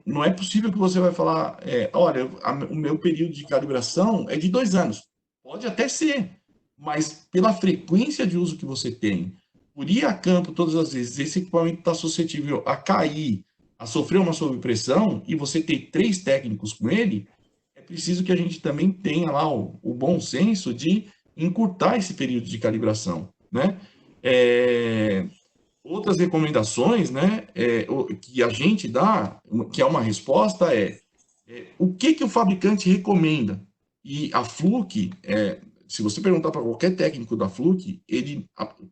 não é possível que você vai falar, olha, o meu período de calibração é de 2 anos. Pode até ser, mas pela frequência de uso que você tem, por ir a campo todas as vezes, esse equipamento está suscetível a cair, a sofrer uma sobrepressão, e você ter 3 técnicos com ele, é preciso que a gente também tenha lá o bom senso de encurtar esse período de calibração, né? Outras recomendações, né, que a gente dá, que é uma resposta, o que o fabricante recomenda. E a Fluke, se você perguntar para qualquer técnico da Fluke,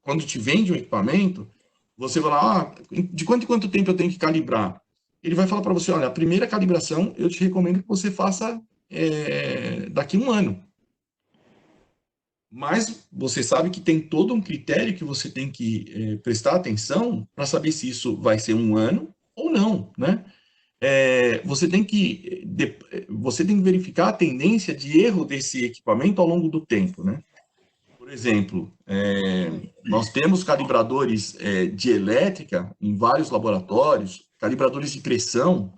quando te vende um equipamento, você vai lá, de quanto em quanto tempo eu tenho que calibrar? Ele vai falar para você, olha, a primeira calibração eu te recomendo que você faça daqui a 1 ano. Mas você sabe que tem todo um critério que você tem que prestar atenção para saber se isso vai ser 1 ano ou não, né? Você tem que verificar a tendência de erro desse equipamento ao longo do tempo, né? Por exemplo, nós temos calibradores de elétrica em vários laboratórios, calibradores de pressão.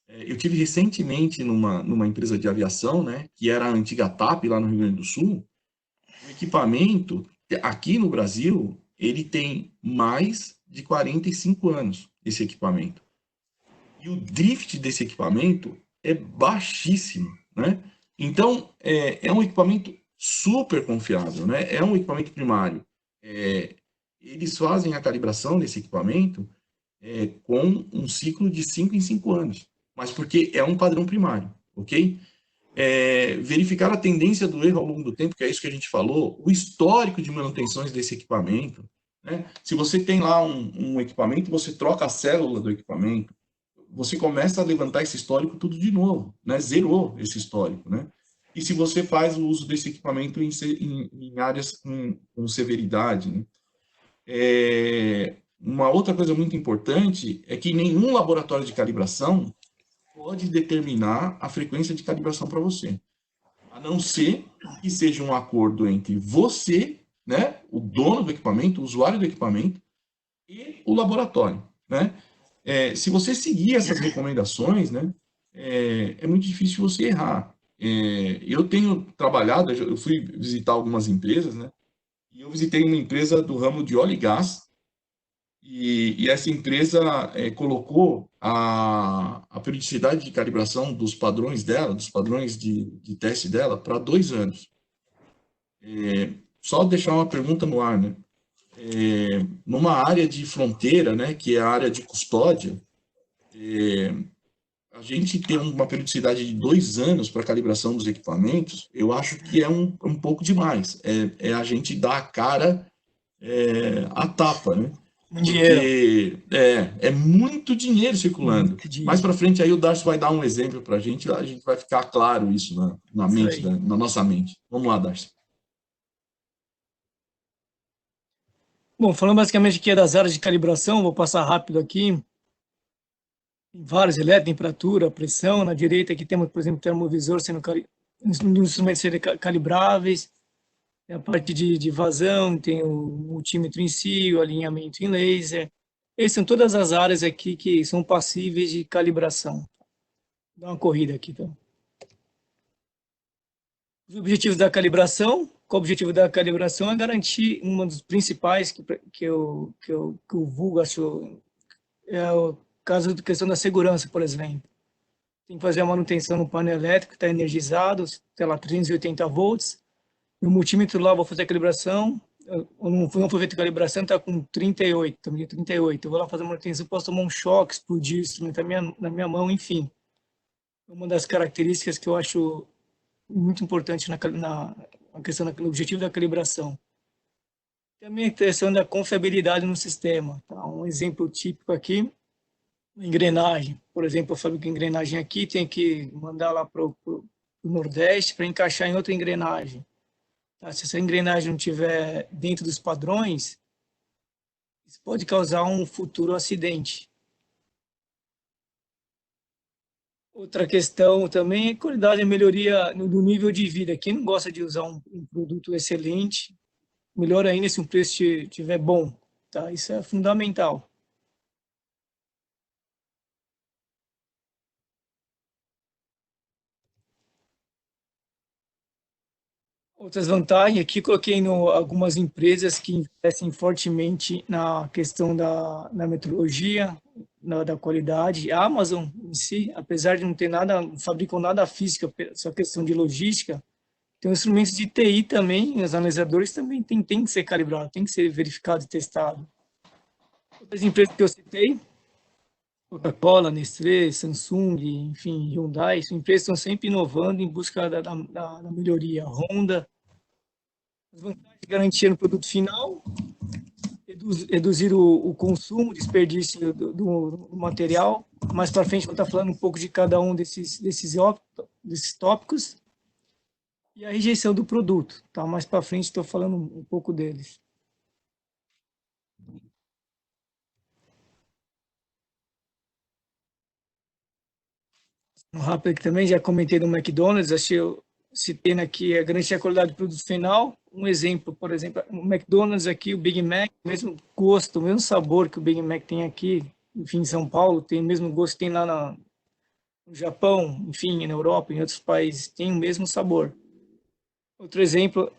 Eu tive recentemente numa empresa de aviação, né, que era a antiga TAP lá no Rio Grande do Sul. O equipamento aqui no Brasil, ele tem mais de 45 anos, esse equipamento. E o drift desse equipamento é baixíssimo, né? Então, é um equipamento super confiável, né? É um equipamento primário. Eles fazem a calibração desse equipamento com um ciclo de 5 em 5 anos, mas porque é um padrão primário, ok? Verificar a tendência do erro ao longo do tempo, que é isso que a gente falou, o histórico de manutenções desse equipamento, né? Se você tem lá um equipamento, você troca a célula do equipamento, você começa a levantar esse histórico tudo de novo, né? Zerou esse histórico, né? E se você faz o uso desse equipamento em áreas com severidade, né? Uma outra coisa muito importante é que nenhum laboratório de calibração pode determinar a frequência de calibração para você, a não ser que seja um acordo entre você, né, o dono do equipamento, o usuário do equipamento, e o laboratório, né? Se você seguir essas recomendações, né, é muito difícil você errar. Eu tenho trabalhado, eu fui visitar algumas empresas, né, e eu visitei uma empresa do ramo de óleo e gás, e essa empresa colocou a periodicidade de calibração dos padrões dela, dos padrões de teste dela, para 2 anos. Só deixar uma pergunta no ar, né? Numa área de fronteira, né, que é a área de custódia, a gente ter uma periodicidade de 2 anos para calibração dos equipamentos, eu acho que é um pouco demais. É a gente dar a cara a tapa, né? Dinheiro. Porque é muito dinheiro circulando. Muito dinheiro. Mais para frente aí o Darcy vai dar um exemplo para a gente vai ficar claro isso na mente, na nossa mente. Vamos lá, Darcy. Bom, falando basicamente aqui das áreas de calibração, vou passar rápido aqui. Tem vários elétricos, temperatura, pressão. Na direita aqui temos, por exemplo, termovisor sendo instrumentos serem calibráveis. Tem a parte de vazão, tem o multímetro em si, o alinhamento em laser. Essas são todas as áreas aqui que são passíveis de calibração. Dá uma corrida aqui, então. Os objetivos da calibração. Qual o objetivo da calibração? É garantir, um dos principais que eu vulgo, acho, é o caso de questão da segurança, por exemplo. Tem que fazer a manutenção no painel elétrico, está energizado, sei lá, 380 volts. O multímetro lá, vou fazer a calibração, não foi feita a calibração, está com 38, também 38. Eu vou lá fazer a manutenção, posso tomar um choque, explodir o instrumento na minha mão, enfim. Uma das características que eu acho muito importante na questão do objetivo da calibração. Também a questão da confiabilidade no sistema. Tá? Um exemplo típico aqui, engrenagem. Por exemplo, eu fabrico engrenagem aqui, tem que mandar lá para o Nordeste para encaixar em outra engrenagem. Tá? Se essa engrenagem não estiver dentro dos padrões, isso pode causar um futuro acidente. Outra questão também é qualidade e melhoria do nível de vida. Quem não gosta de usar um produto excelente, melhor ainda se o preço estiver bom. Tá? Isso é fundamental. Outras vantagens, aqui coloquei algumas empresas que investem fortemente na questão da metrologia, da qualidade. A Amazon em si, apesar de não ter nada, não fabricam nada física, só questão de logística, tem os instrumentos de TI também, os analisadores também tem que ser calibrados, tem que ser verificado e testado. Outras empresas que eu citei, Coca-Cola, Nestlé, Samsung, enfim, Hyundai, são empresas que estão sempre inovando em busca da melhoria. Honda, as vantagens de garantia no produto final, reduzir o consumo, desperdício do material. Mais para frente, vou estar falando um pouco de cada um desses tópicos. E a rejeição do produto. Tá? Mais para frente, estou falando um pouco deles. Rápido aqui também, já comentei do McDonald's, citei aqui a garantia da qualidade do produto final. Um exemplo, por exemplo, o McDonald's aqui, o Big Mac, mesmo gosto, o mesmo sabor que o Big Mac tem aqui, enfim, em São Paulo, tem o mesmo gosto que tem lá no Japão, enfim, na Europa, em outros países, tem o mesmo sabor. Outro exemplo,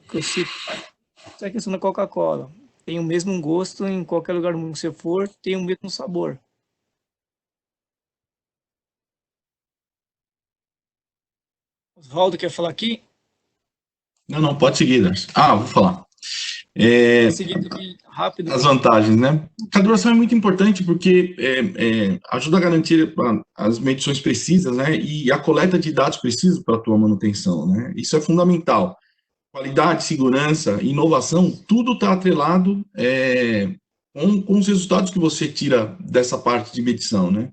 que eu cito. Essa é a questão da Coca-Cola. Tem o mesmo gosto em qualquer lugar do mundo que você for, tem o mesmo sabor. Oswaldo quer falar aqui? Não, pode seguir, Darcy. Vou falar. Vou seguir também rápido. As vantagens, né? A calibração é muito importante porque ajuda a garantir as medições precisas, né? E a coleta de dados precisos para a tua manutenção, né? Isso é fundamental. Qualidade, segurança, inovação, tudo está atrelado com os resultados que você tira dessa parte de medição, né?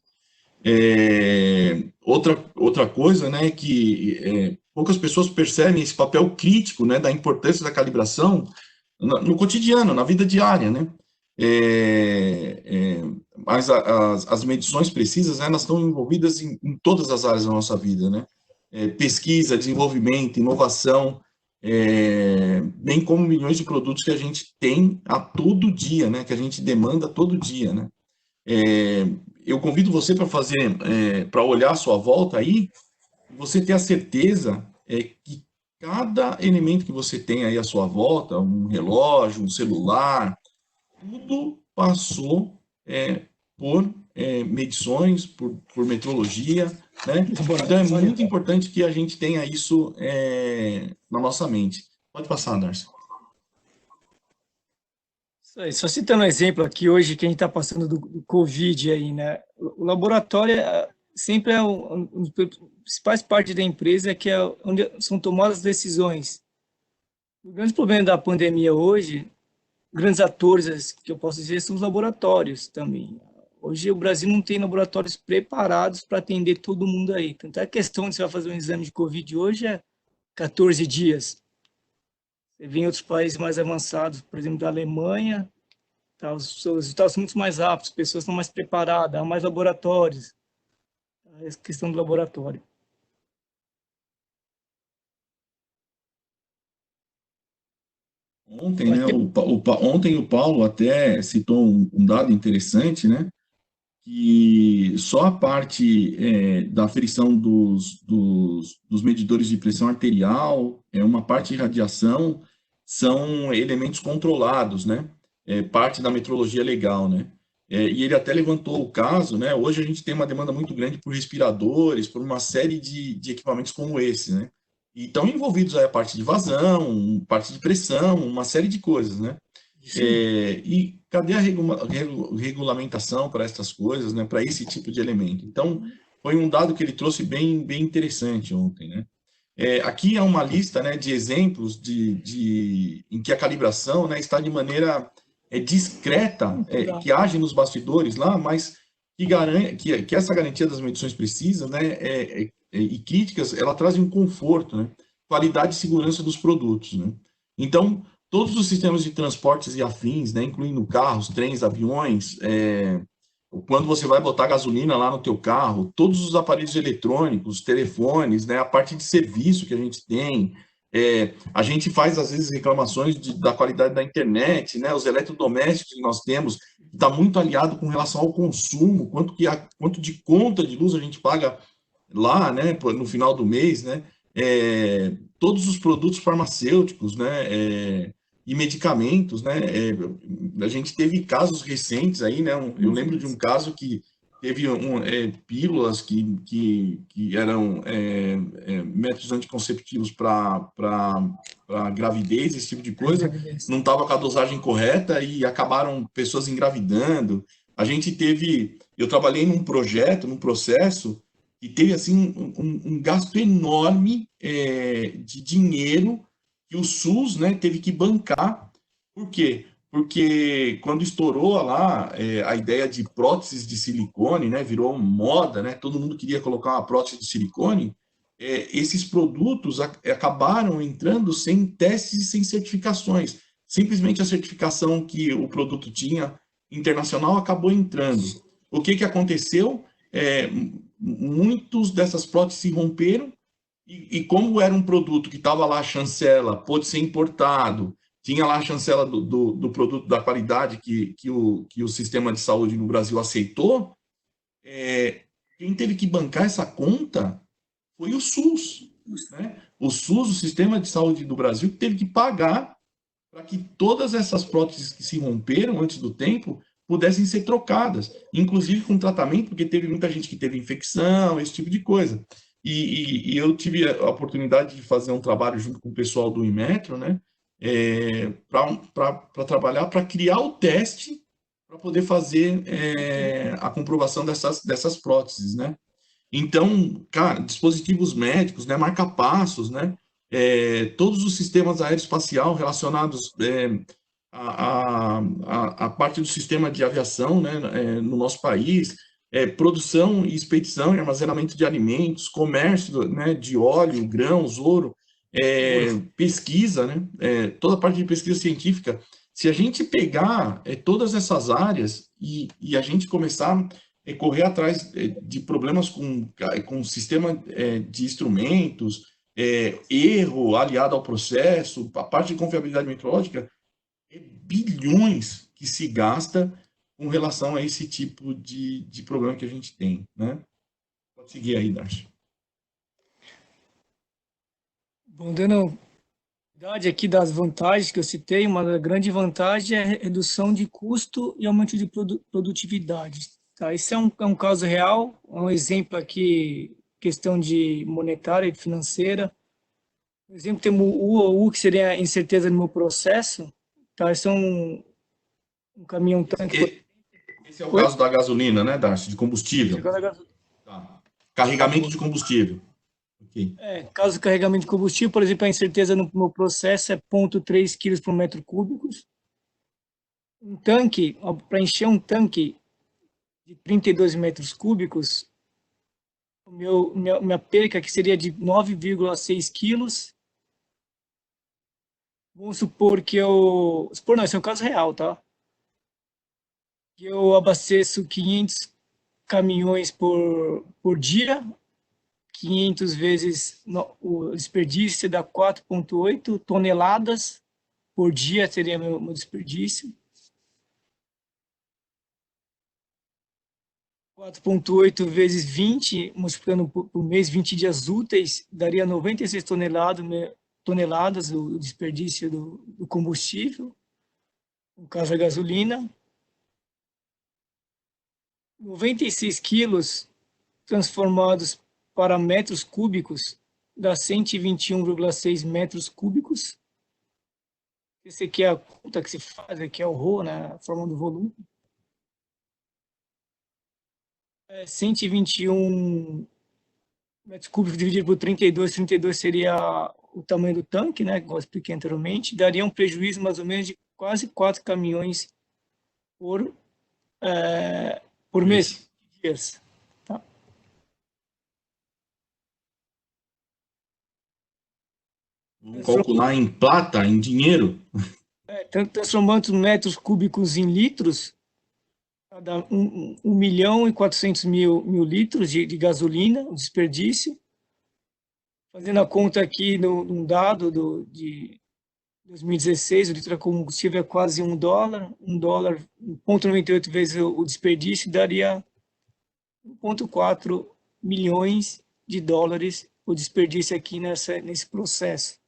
Outra coisa, né, que poucas pessoas percebem esse papel crítico, né, da importância da calibração no cotidiano, na vida diária, né? Mas as medições precisas, né, elas estão envolvidas em todas as áreas da nossa vida, né? Pesquisa, desenvolvimento, inovação, bem como milhões de produtos que a gente tem a todo dia, né? Que a gente demanda todo dia, né? Eu convido você para fazer, para olhar à sua volta aí, você ter a certeza que cada elemento que você tem aí à sua volta, um relógio, um celular, tudo passou por medições, por metrologia, né? Então é muito importante que a gente tenha isso na nossa mente. Pode passar, Darcy. Só citando um exemplo aqui, hoje, que a gente está passando do Covid aí, né? O laboratório sempre é um dos principais partes da empresa, que é onde são tomadas decisões. O grande problema da pandemia hoje, grandes atores que eu posso dizer, são os laboratórios também. Hoje o Brasil não tem laboratórios preparados para atender todo mundo aí. Tanto é a questão de você vai fazer um exame de Covid hoje é 14 dias. Você vê em outros países mais avançados, por exemplo, da Alemanha, tá, os resultados são muito mais rápidos, as pessoas estão mais preparadas, há mais laboratórios. A questão do laboratório. Ontem, né, ontem o Paulo até citou um dado interessante, né? Que só a parte da aferição dos medidores de pressão arterial, uma parte de radiação, são elementos controlados, né? Parte da metrologia legal, né? E ele até levantou o caso, né? Hoje a gente tem uma demanda muito grande por respiradores, por uma série de equipamentos como esse, né? E estão envolvidos aí a parte de vazão, parte de pressão, uma série de coisas, né? E cadê a regulamentação para essas coisas, né, para esse tipo de elemento? Então, foi um dado que ele trouxe bem interessante ontem, né? Aqui é uma lista, né, de exemplos em que a calibração, né, está de maneira discreta, que age nos bastidores lá, mas que garante que essa garantia das medições precisas, né, e críticas, ela traz um conforto, né, qualidade e segurança dos produtos, né? Então, todos os sistemas de transportes e afins, né, incluindo carros, trens, aviões, quando você vai botar gasolina lá no teu carro, todos os aparelhos eletrônicos, telefones, né, a parte de serviço que a gente tem, a gente faz às vezes reclamações da qualidade da internet, né, os eletrodomésticos que nós temos, está muito aliado com relação ao consumo, quanto de conta de luz a gente paga lá, né, no final do mês, né, todos os produtos farmacêuticos, né, e medicamentos, né, a gente teve casos recentes aí, né, eu lembro de um caso que teve pílulas que eram métodos anticonceptivos para gravidez, esse tipo de coisa, não estava com a dosagem correta e acabaram pessoas engravidando. Eu trabalhei num processo, e teve assim um gasto enorme de dinheiro que o SUS, né, teve que bancar. Por quê? Porque quando estourou lá a ideia de próteses de silicone, né, virou moda, né, todo mundo queria colocar uma prótese de silicone, esses produtos acabaram entrando sem testes e sem certificações. Simplesmente a certificação que o produto tinha internacional acabou entrando. O que aconteceu? Muitos dessas próteses se romperam e como era um produto que estava lá a chancela, pôde ser importado, tinha lá a chancela do produto da qualidade que o sistema de saúde no Brasil aceitou, quem teve que bancar essa conta foi o SUS, né? o SUS, o Sistema de Saúde do Brasil, teve que pagar para que todas essas próteses que se romperam antes do tempo pudessem ser trocadas, inclusive com tratamento, porque teve muita gente que teve infecção, esse tipo de coisa. E eu tive a oportunidade de fazer um trabalho junto com o pessoal do Inmetro, né, para trabalhar, para criar o teste, para poder fazer a comprovação dessas próteses, né. Então, cara, dispositivos médicos, né, marca-passos, né, todos os sistemas aeroespacial relacionados a parte do sistema de aviação, né, no nosso país, produção e expedição e armazenamento de alimentos, comércio, né, de óleo, grãos, ouro, pesquisa, né, toda a parte de pesquisa científica. Se a gente pegar todas essas áreas e a gente começar a correr atrás de problemas com sistema de instrumentos, erro aliado ao processo, a parte de confiabilidade metrológica, bilhões que se gasta com relação a esse tipo de problema que a gente tem, né? Pode seguir aí, Darcy. Bom, dando idade aqui das vantagens que eu citei, uma grande vantagem é a redução de custo e aumento de produtividade. Tá? Esse é um caso real, um exemplo aqui, questão de monetária e financeira. Por exemplo, temos o U, que seria a incerteza no meu processo. Tá? Esse é um caminhão-tanque. Esse é o caso da gasolina, né, Darcy? De combustível. Tá. Carregamento de combustível. Okay. Caso do carregamento de combustível, por exemplo, a incerteza no meu processo é 0,3 kg por metro cúbico. Um tanque, para encher um tanque de 32 metros cúbicos, minha perca que seria de 9,6 quilos. Vamos supor que não, esse é um caso real, tá? Que eu abasteço 500 caminhões por dia, 500 vezes o desperdício dá 4,8 toneladas por dia, seria meu desperdício. 4,8 vezes 20, multiplicando por mês, 20 dias úteis, daria 96 toneladas o desperdício do combustível, no caso a gasolina. 96 quilos transformados para metros cúbicos dá 121,6 metros cúbicos. Esse aqui é a conta que se faz, aqui é o ρ, né, a forma do volume. 121 metros cúbicos dividido por 32, 32 seria o tamanho do tanque, né, como eu expliquei anteriormente, daria um prejuízo mais ou menos de quase 4 caminhões por mês. Dias. Tá? Vamos calcular em plata, em dinheiro? Transformando metros cúbicos em litros, dá 1.400.000 litros de gasolina, o desperdício. Fazendo a conta aqui num dado de 2016, o litro de combustível é quase $1, 1,98 vezes o desperdício daria 1,4 milhões de dólares o desperdício aqui nesse processo.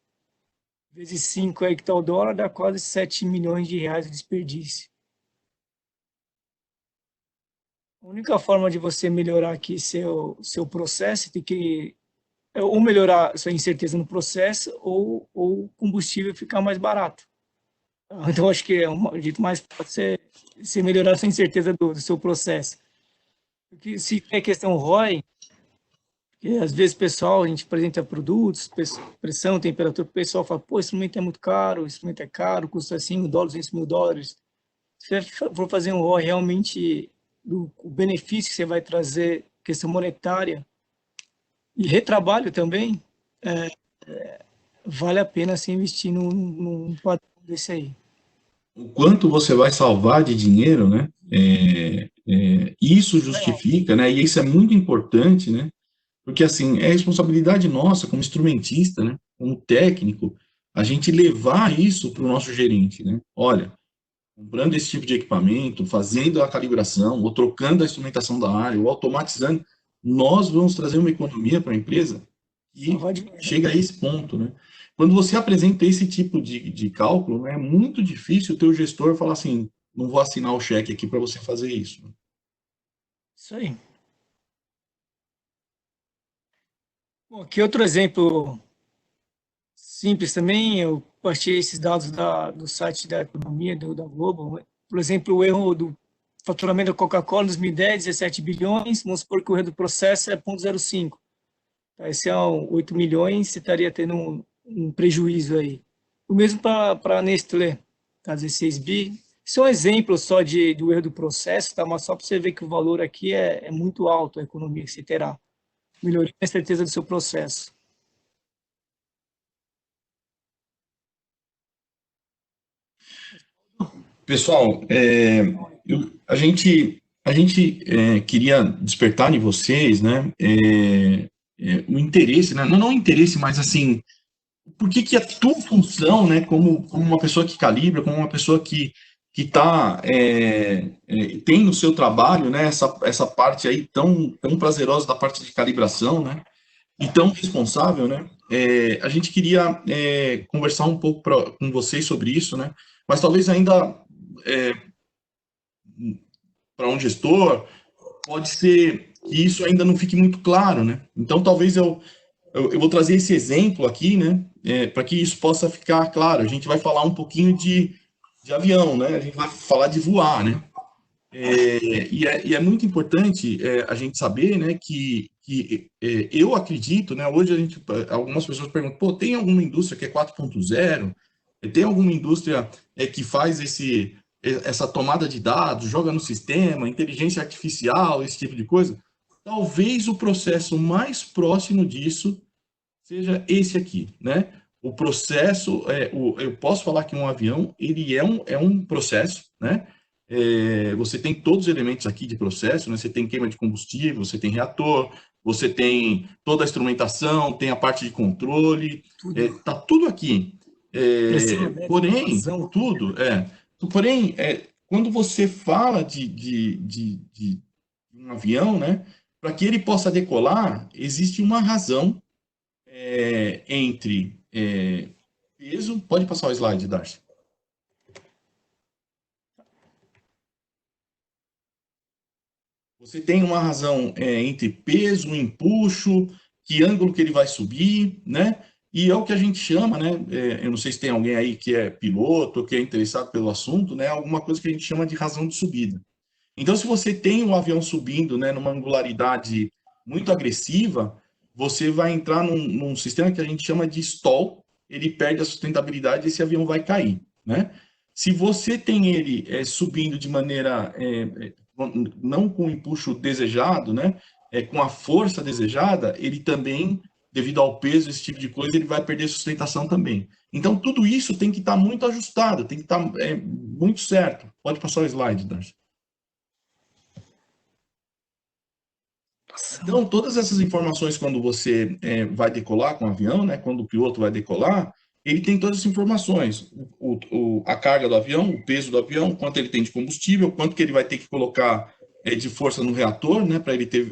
Vezes 5 aí que está o dólar, dá quase 7 milhões de reais de desperdício. A única forma de você melhorar aqui seu processo tem que ou melhorar sua incerteza no processo ou o combustível ficar mais barato. Então, acho que é um jeito mais fácil você melhorar sua incerteza do seu processo. Porque se tem a questão ROI, porque às vezes pessoal, a gente apresenta produtos, pressão, temperatura, o pessoal fala, pô, esse instrumento é muito caro, esse instrumento é caro, custa $5, $200.000. Se você for fazer um ROI realmente o benefício que você vai trazer, questão monetária e retrabalho também, vale a pena se investir num padrão desse aí. O quanto você vai salvar de dinheiro, né? Isso justifica, né? E isso é muito importante, né? Porque, assim, é responsabilidade nossa como instrumentista, né? Como técnico, a gente levar isso para o nosso gerente, né? Olha, comprando esse tipo de equipamento, fazendo a calibração, ou trocando a instrumentação da área, ou automatizando, nós vamos trazer uma economia para a empresa que Vai devagar. chega a esse ponto, né? Quando você apresenta esse tipo de cálculo, né, é muito difícil o teu gestor falar assim, não vou assinar o cheque aqui para você fazer isso. Isso aí. Bom, aqui outro exemplo simples também, eu baixei esses dados do site da economia, da Globo. Por exemplo, o erro do faturamento da Coca-Cola em 2010, 17 bilhões, vamos supor que o erro do processo é 0,05. Tá, esse é 8 milhões, você estaria tendo um prejuízo aí. O mesmo para a Nestlé, tá, 16 bi. Isso é um exemplo só do erro do processo, tá? Mas só para você ver que o valor aqui é muito alto, a economia que você terá. Melhoria a certeza do seu processo. Pessoal, a gente queria despertar em vocês, né, o interesse, né, não o interesse, mas assim, por que a tua função, né, como uma pessoa que calibra, como uma pessoa que tá, tem no seu trabalho, né, essa parte aí tão prazerosa da parte de calibração, né, e tão responsável, né, a gente queria conversar um pouco com vocês sobre isso, né, mas talvez ainda para um gestor, pode ser que isso ainda não fique muito claro, né? Então, talvez eu vou trazer esse exemplo aqui, né? Para que isso possa ficar claro. A gente vai falar um pouquinho de avião, né? A gente vai falar de voar, né? E é muito importante a gente saber, né, que eu acredito, né, hoje algumas pessoas perguntam, pô, tem alguma indústria que é 4.0? Tem alguma indústria que faz essa tomada de dados, joga no sistema, inteligência artificial, esse tipo de coisa? Talvez o processo mais próximo disso seja esse aqui, né? O processo, eu posso falar que um avião, ele é um processo, né? Você tem todos os elementos aqui de processo, né? Você tem queima de combustível, você tem reator, você tem toda a instrumentação, tem a parte de controle, tá tudo aqui. Pressão elétrica, Porém, vazão. porém, quando você fala de um avião, né? Para que ele possa decolar, existe uma razão entre peso. Pode passar o slide, Darcy. Você tem uma razão entre peso, empuxo, que ângulo que ele vai subir, né? E é o que a gente chama, né? Eu não sei se tem alguém aí que é piloto, que é interessado pelo assunto, né? Alguma coisa que a gente chama de razão de subida. Então, se você tem um avião subindo, né, numa angularidade muito agressiva, você vai entrar num sistema que a gente chama de stall, ele perde a sustentabilidade e esse avião vai cair, né? Se você tem ele subindo de maneira não com o empuxo desejado, né, com a força desejada, ele também, devido ao peso, esse tipo de coisa, ele vai perder sustentação também. Então, tudo isso tem que estar muito ajustado, tem que estar muito certo. Pode passar o slide, Darcy. Então, todas essas informações, quando você vai decolar com o avião, né, quando o piloto vai decolar, ele tem todas as informações, a carga do avião, o peso do avião, quanto ele tem de combustível, quanto que ele vai ter que colocar de força no reator, né, para ele ter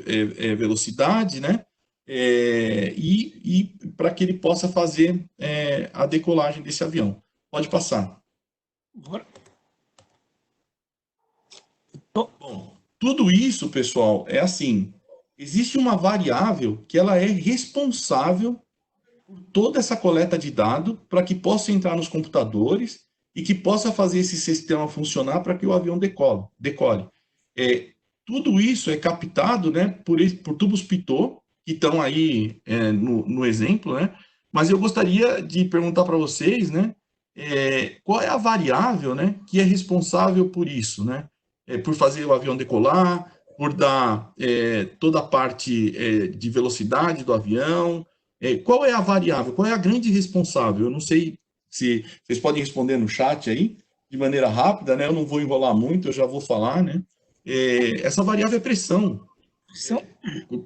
velocidade, né, e para que ele possa fazer a decolagem desse avião. Pode passar. Bora. Bom, tudo isso, pessoal, é assim, existe uma variável que ela é responsável por toda essa coleta de dados para que possa entrar nos computadores e que possa fazer esse sistema funcionar para que o avião decole. Tudo isso é captado, né, por tubos Pitot, que estão aí no exemplo, né? Mas eu gostaria de perguntar para vocês, né, qual é a variável, né, que é responsável por isso, né? Por fazer o avião decolar, por dar toda a parte de velocidade do avião. Qual é a variável? Qual é a grande responsável? Eu não sei se vocês podem responder no chat aí, de maneira rápida, né? Eu não vou enrolar muito, eu já vou falar, né? Essa variável é pressão. Pressão.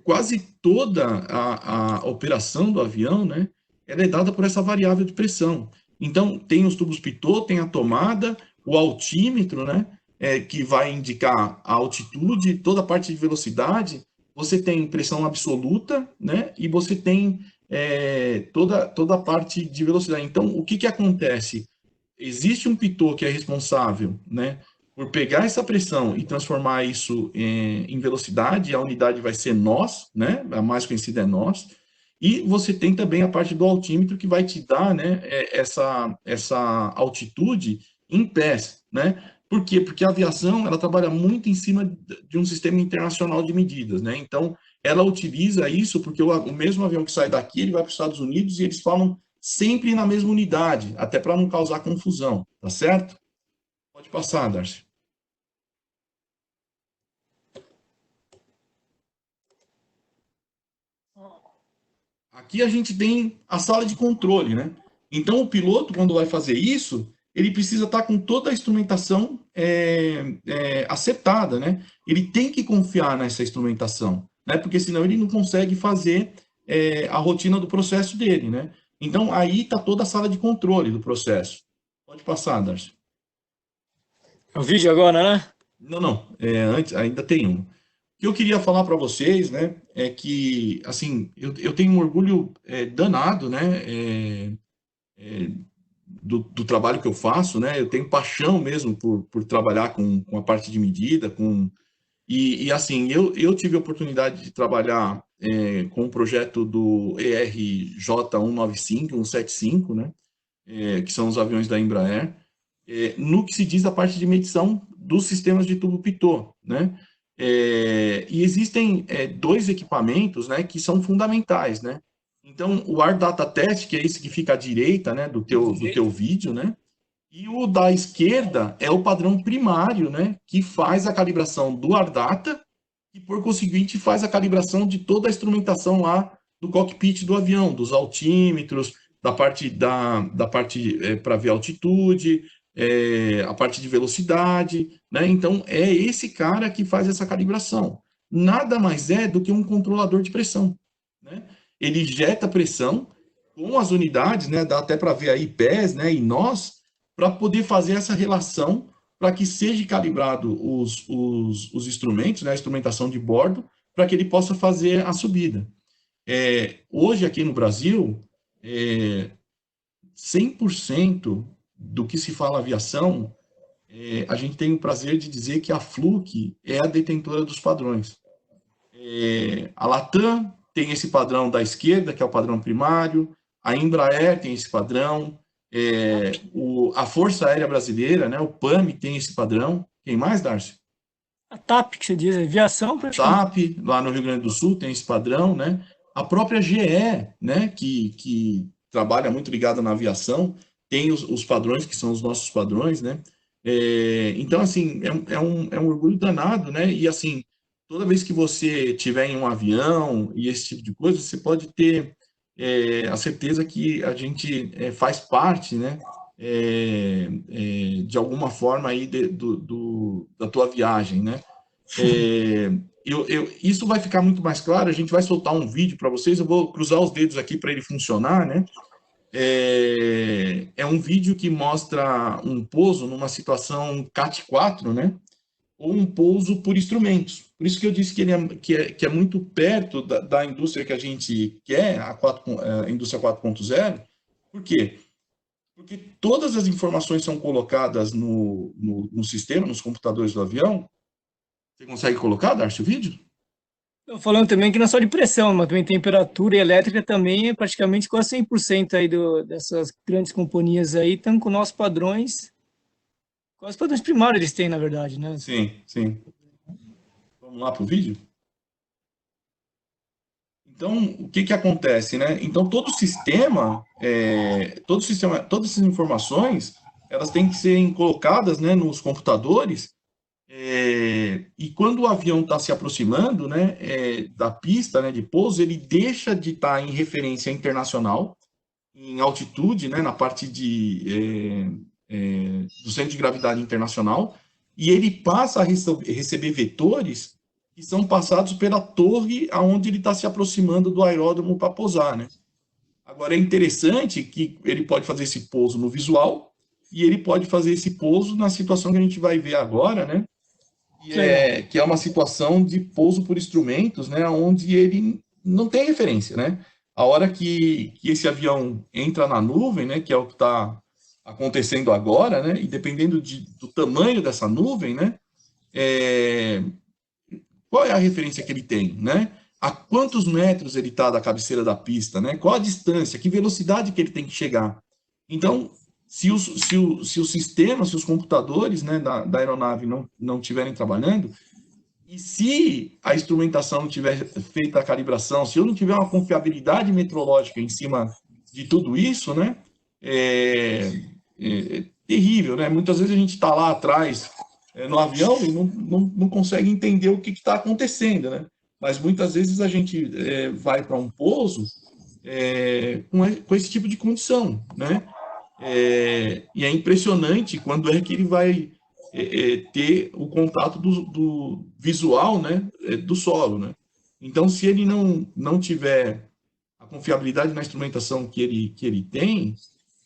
Quase toda a operação do avião, né? Ela é dada por essa variável de pressão. Então, tem os tubos Pitot, tem a tomada, o altímetro, né? Que vai indicar a altitude, toda a parte de velocidade. Você tem pressão absoluta, né? E você tem toda a parte de velocidade. Então, o que acontece? Existe um pitot que é responsável, né, por pegar essa pressão e transformar isso em velocidade, a unidade vai ser nós, né, a mais conhecida é nós, e você tem também a parte do altímetro que vai te dar, né, essa altitude em pés, né? Por quê? Porque a aviação, ela trabalha muito em cima de um sistema internacional de medidas, né? Então, ela utiliza isso porque o mesmo avião que sai daqui, ele vai para os Estados Unidos e eles falam sempre na mesma unidade, até para não causar confusão, tá certo? Pode passar, Darcy. Aqui a gente tem a sala de controle, né? Então, o piloto, quando vai fazer isso, ele precisa estar com toda a instrumentação acertada, né? Ele tem que confiar nessa instrumentação, né? Porque senão ele não consegue fazer a rotina do processo dele, né? Então, aí está toda a sala de controle do processo. Pode passar, Darcy. É o vídeo agora, né? Não. Antes, ainda tem um. O que eu queria falar para vocês, né, é que, assim, eu tenho um orgulho danado, né, do trabalho que eu faço, né, eu tenho paixão mesmo por trabalhar com a parte de medida, assim, eu tive a oportunidade de trabalhar com o projeto do ERJ195, 175, né, que são os aviões da Embraer, no que se diz a parte de medição dos sistemas de tubo pitot, né? E existem dois equipamentos, né, que são fundamentais, né? Então, o Ar Data Test, que é esse que fica à direita, né, do teu vídeo, né? E o da esquerda é o padrão primário, né, que faz a calibração do Ar Data e, por conseguinte, faz a calibração de toda a instrumentação lá do cockpit do avião, dos altímetros, da parte para ver altitude, a parte de velocidade, né? Então, é esse cara que faz essa calibração. Nada mais é do que um controlador de pressão, né? Ele injeta pressão com as unidades, né? Dá até para ver aí pés, né? E nós, para poder fazer essa relação para que seja calibrado os instrumentos, né? A instrumentação de bordo, para que ele possa fazer a subida. Hoje, aqui no Brasil, 100% do que se fala aviação, a gente tem o prazer de dizer que a Fluke é a detentora dos padrões. A Latam tem esse padrão da esquerda, que é o padrão primário, a Embraer tem esse padrão, a Força Aérea Brasileira, né, o PAMI tem esse padrão. Quem mais, Darcy? A TAP, que você diz, aviação praticamente. TAP, lá no Rio Grande do Sul, tem esse padrão, né? A própria GE, né, que trabalha muito ligada na aviação, tem os padrões, que são os nossos padrões, né? Então, assim, é um orgulho danado, né? E, assim, toda vez que você tiver em um avião e esse tipo de coisa, você pode ter a certeza que a gente faz parte, né? De alguma forma aí da tua viagem, né? Isso vai ficar muito mais claro. A gente vai soltar um vídeo para vocês. Eu vou cruzar os dedos aqui para ele funcionar, né? É um vídeo que mostra um pouso numa situação CAT 4, né? Ou um pouso por instrumentos. Por isso que eu disse que ele é muito perto da indústria que a gente quer, a indústria 4.0. Por quê? Porque todas as informações são colocadas no sistema, nos computadores do avião. Você consegue colocar, Darcy, o vídeo? Estou falando também que não é só de pressão, mas também temperatura e elétrica também é praticamente quase 100% aí dessas grandes companhias aí estão com nossos padrões, quase padrões primários eles têm, na verdade, né? Sim. Vamos lá para o vídeo? Então, o que acontece, né? Então, todo sistema, todas essas informações, elas têm que ser colocadas, né, nos computadores. E quando o avião está se aproximando, né, da pista, né, de pouso, ele deixa de estar em referência internacional, em altitude, né, na parte do centro de gravidade internacional, e ele passa a receber vetores que são passados pela torre aonde ele está se aproximando do aeródromo para pousar, né? Agora, é interessante que ele pode fazer esse pouso no visual e ele pode fazer esse pouso na situação que a gente vai ver agora, né? Que é uma situação de pouso por instrumentos, né, onde ele não tem referência, né? a hora que esse avião entra na nuvem, né, que é o que está acontecendo agora, né, e dependendo do tamanho dessa nuvem, né, qual é a referência que ele tem, né? A quantos metros ele está da cabeceira da pista, né? Qual a distância, que velocidade que ele tem que chegar. Então, se o sistema, se os computadores, né, da aeronave não estiverem trabalhando, e se a instrumentação não tiver feita a calibração, se eu não tiver uma confiabilidade meteorológica em cima de tudo isso, né, é terrível, né? Muitas vezes a gente está lá atrás no avião e não consegue entender o que está acontecendo, né? Mas muitas vezes a gente vai para um pouso com esse tipo de condição, né? E é impressionante quando é que ele vai ter o contato do visual, né, do solo, né? Então, se ele não tiver a confiabilidade na instrumentação que ele tem,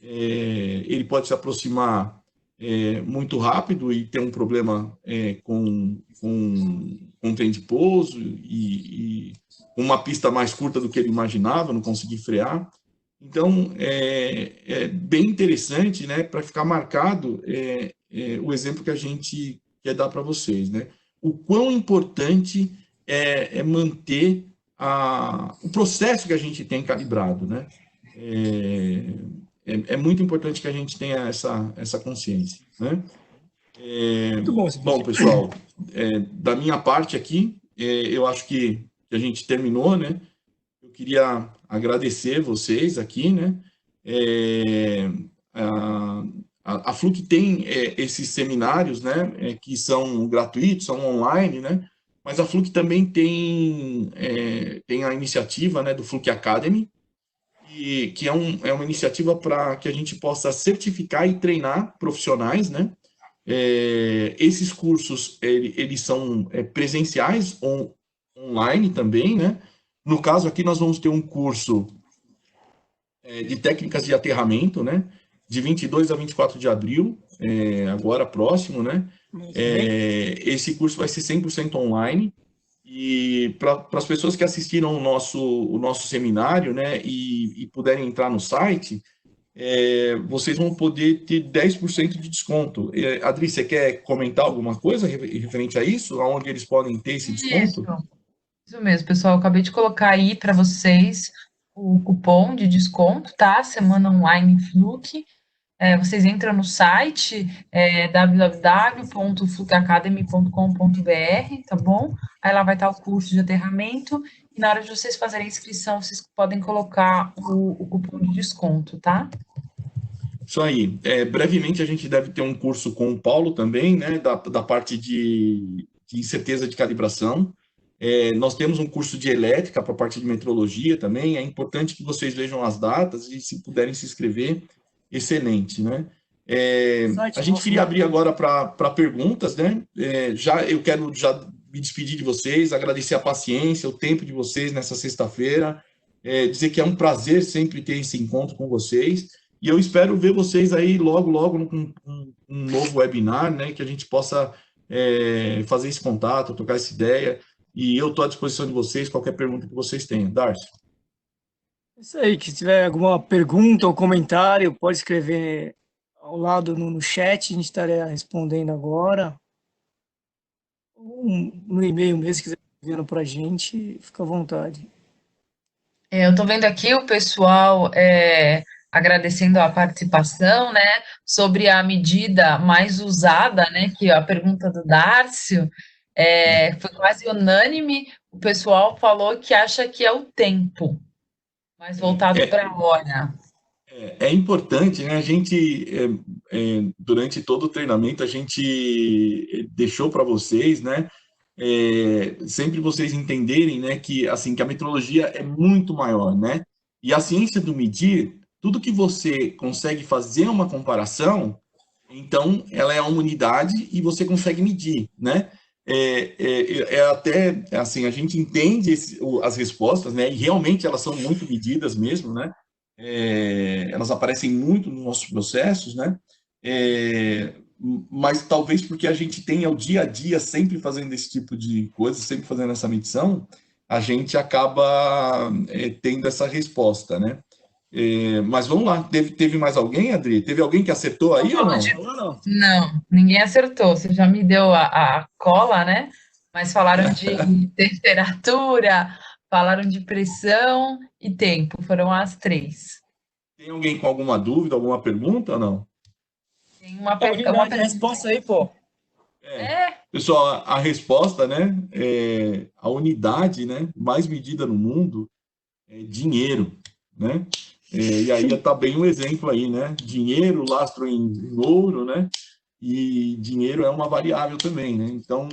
ele pode se aproximar muito rápido e ter um problema com um trem de pouso e uma pista mais curta do que ele imaginava, não conseguir frear. Então, é bem interessante, né, para ficar marcado o exemplo que a gente quer dar para vocês, né? O quão importante é manter o processo que a gente tem calibrado, né? É muito importante que a gente tenha essa consciência, né? Muito bom, Bom, pessoal, da minha parte aqui, eu acho que a gente terminou, né? Eu queria agradecer vocês aqui, né? A Fluke tem esses seminários, né? Que são gratuitos, são online, né? Mas a Fluke também tem a iniciativa, né, do Fluke Academy, que é uma iniciativa para que a gente possa certificar e treinar profissionais, né? Esses cursos, eles são presenciais ou online também, né? No caso aqui, nós vamos ter um curso de técnicas de aterramento, né? De 22 a 24 de abril, agora próximo, né? Esse curso vai ser 100% online. E para as pessoas que assistiram o nosso seminário, né? E puderem entrar no site, vocês vão poder ter 10% de desconto. Adri, você quer comentar alguma coisa referente a isso? Aonde eles podem ter esse desconto? Isso mesmo, pessoal. Eu acabei de colocar aí para vocês o cupom de desconto, tá? Semana Online Fluke. Vocês entram no site www.flukeacademy.com.br, tá bom? Aí lá vai estar o curso de aterramento e na hora de vocês fazerem a inscrição, vocês podem colocar o cupom de desconto, tá? Isso aí. Brevemente a gente deve ter um curso com o Paulo também, né? Da parte de incerteza de calibração. Nós temos um curso de elétrica para a parte de metrologia também. É importante que vocês vejam as datas e, se puderem se inscrever, excelente, né? A gente queria abrir agora para perguntas, né? Eu quero já me despedir de vocês, agradecer a paciência, o tempo de vocês nessa sexta-feira, dizer que é um prazer sempre ter esse encontro com vocês. E eu espero ver vocês aí logo, logo, num um novo webinar, né? Que a gente possa fazer esse contato, trocar essa ideia. E eu estou à disposição de vocês, qualquer pergunta que vocês tenham. Darcy. Isso aí, que se tiver alguma pergunta ou comentário, pode escrever ao lado no chat, a gente estaria respondendo agora. Ou no e-mail mesmo, se quiser enviando para a gente, fica à vontade. Eu estou vendo aqui o pessoal agradecendo a participação, né? Sobre a medida mais usada, né? Que a pergunta do Dárcio foi quase unânime. O pessoal falou que acha que é o tempo, mais voltado para a hora. É importante, né? A gente, durante todo o treinamento, a gente deixou para vocês, né? Sempre vocês entenderem, né? Que, assim, que a metrologia é muito maior, né? E a ciência do medir, tudo que você consegue fazer uma comparação, então ela é uma unidade e você consegue medir, né? Até, assim, a gente entende as respostas, né? E realmente elas são muito medidas mesmo, né? Elas aparecem muito nos nossos processos, né? Mas talvez porque a gente tenha o dia a dia sempre fazendo esse tipo de coisa, sempre fazendo essa medição, a gente acaba tendo essa resposta, né? Mas vamos lá, teve mais alguém, Adri? Teve alguém que acertou aí ou não? Não. Não, ninguém acertou. Você já me deu a cola, né? Mas falaram de temperatura, falaram de pressão e tempo. Foram as três. Tem alguém com alguma dúvida, alguma pergunta ou não? Tem É uma unidade de pergunta. resposta aí, pô. É, Pessoal, a resposta, né? A unidade, né, mais medida no mundo é dinheiro, né? E aí está bem um exemplo aí, né? Dinheiro, lastro em ouro, né? E dinheiro é uma variável também, né? Então,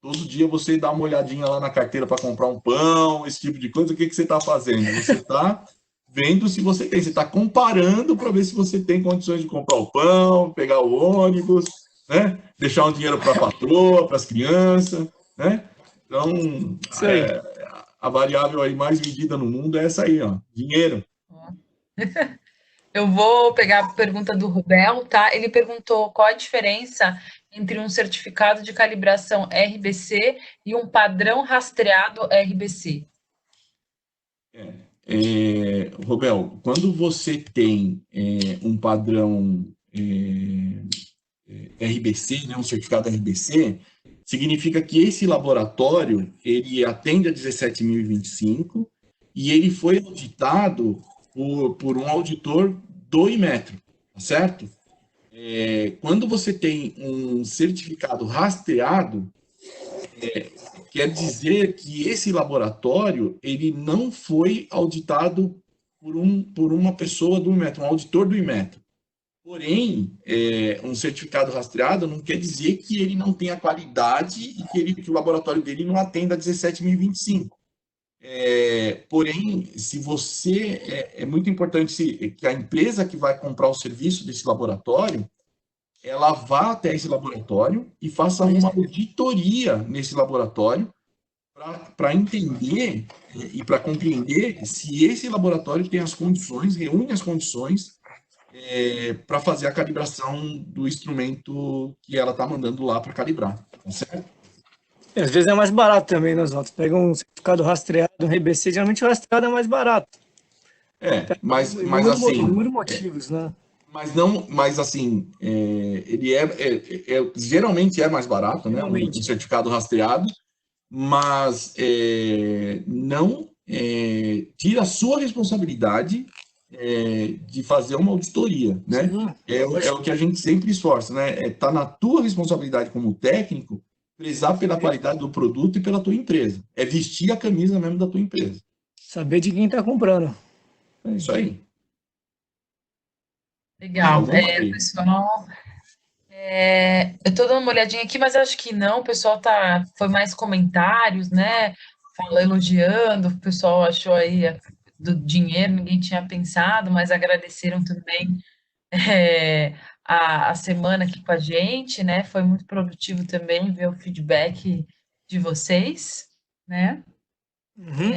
todo dia você dá uma olhadinha lá na carteira para comprar um pão, esse tipo de coisa, o que, que você está fazendo? Você está vendo se você tem, você está comparando para ver se você tem condições de comprar o pão, pegar o ônibus, né? Deixar um dinheiro para a patroa, para as crianças, né? Então, Isso aí. a variável aí mais medida no mundo é essa aí, ó, dinheiro. eu vou pegar a pergunta do Rubel, tá? Ele perguntou qual a diferença entre um certificado de calibração RBC e um padrão rastreado RBC. Robel, quando você tem um padrão RBC, né, um certificado RBC, significa que esse laboratório ele atende a 17.025 e ele foi auditado por um auditor do Inmetro, tá certo? Quando você tem um certificado rastreado, quer dizer que esse laboratório ele não foi auditado por uma pessoa do Inmetro, um auditor do Inmetro. Porém, um certificado rastreado não quer dizer que ele não tenha qualidade e que o laboratório dele não atenda a 17.025. Porém, se você é muito importante que a empresa que vai comprar o serviço desse laboratório ela vá até esse laboratório e faça uma auditoria nesse laboratório para entender e para compreender se esse laboratório tem as condições, reúne as condições para fazer a calibração do instrumento que ela está mandando lá para calibrar. Tá certo? E às vezes é mais barato também nas notas. Pega um certificado rastreado, um RBC, geralmente o rastreado é mais barato. Mas assim, Inúmeros motivos, né? mas não, mas assim, ele geralmente é mais barato, né? Um Geralmente. certificado rastreado, mas não tira a sua responsabilidade de fazer uma auditoria, né? Sim, É o que a gente sempre esforça, né? Tá na tua responsabilidade como técnico prezar pela qualidade do produto e pela tua empresa. É vestir a camisa mesmo da tua empresa. saber de quem está comprando. É isso aí. Mais Legal. alguma, Adri? Pessoal, eu tô dando uma olhadinha aqui, mas acho que não. O pessoal foi mais comentários, né? Falou, elogiando. O pessoal achou aí do dinheiro, ninguém tinha pensado, mas agradeceram também é, a semana aqui com a gente, né? Foi muito produtivo também ver o feedback de vocês, né? Uhum.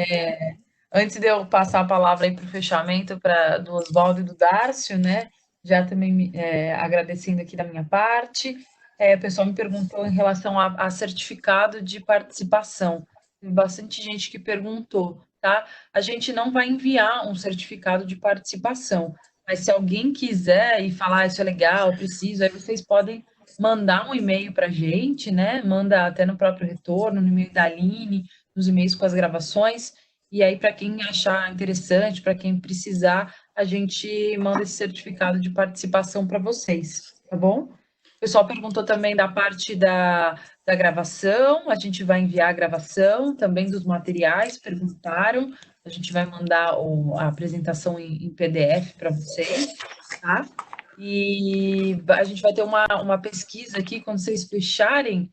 Antes de eu passar a palavra aí para o fechamento do Oswaldo e do Dárcio, né? Já também agradecendo aqui da minha parte. O pessoal me perguntou em relação a certificado de participação. Teve bastante gente que perguntou, tá? A gente não vai enviar um certificado de participação, mas se alguém quiser e falar, isso é legal, eu preciso, aí vocês podem mandar um e-mail para a gente, né? Manda até no próprio retorno, no e-mail da Aline, nos e-mails com as gravações. E aí, para quem achar interessante, para quem precisar, a gente manda esse certificado de participação para vocês, tá bom? O pessoal perguntou também da parte da gravação, a gente vai enviar a gravação, também dos materiais, perguntaram, a gente vai mandar a apresentação em PDF para vocês, tá? E a gente vai ter uma pesquisa aqui, quando vocês fecharem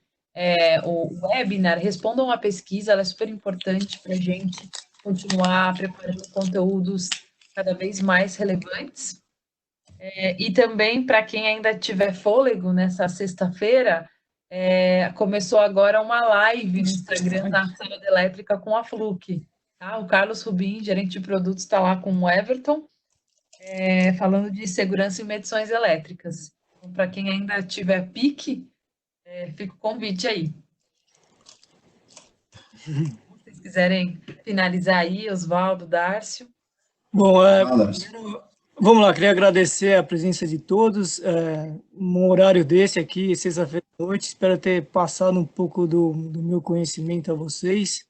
o webinar, respondam a pesquisa, ela é super importante para a gente continuar preparando conteúdos cada vez mais relevantes. E também, para quem ainda tiver fôlego, nessa sexta-feira, começou agora uma live no Instagram da Sala da Elétrica com a Fluke. Tá? O Carlos Rubim, gerente de produtos, está lá com o Everton, falando de segurança e medições elétricas. Então, para quem ainda tiver pique, fica o convite aí. Se vocês quiserem finalizar aí, Oswaldo, Dárcio. Bom, Darcy. vamos lá, queria agradecer a presença de todos. Um horário desse aqui, sexta-feira à noite, espero ter passado um pouco do meu conhecimento a vocês.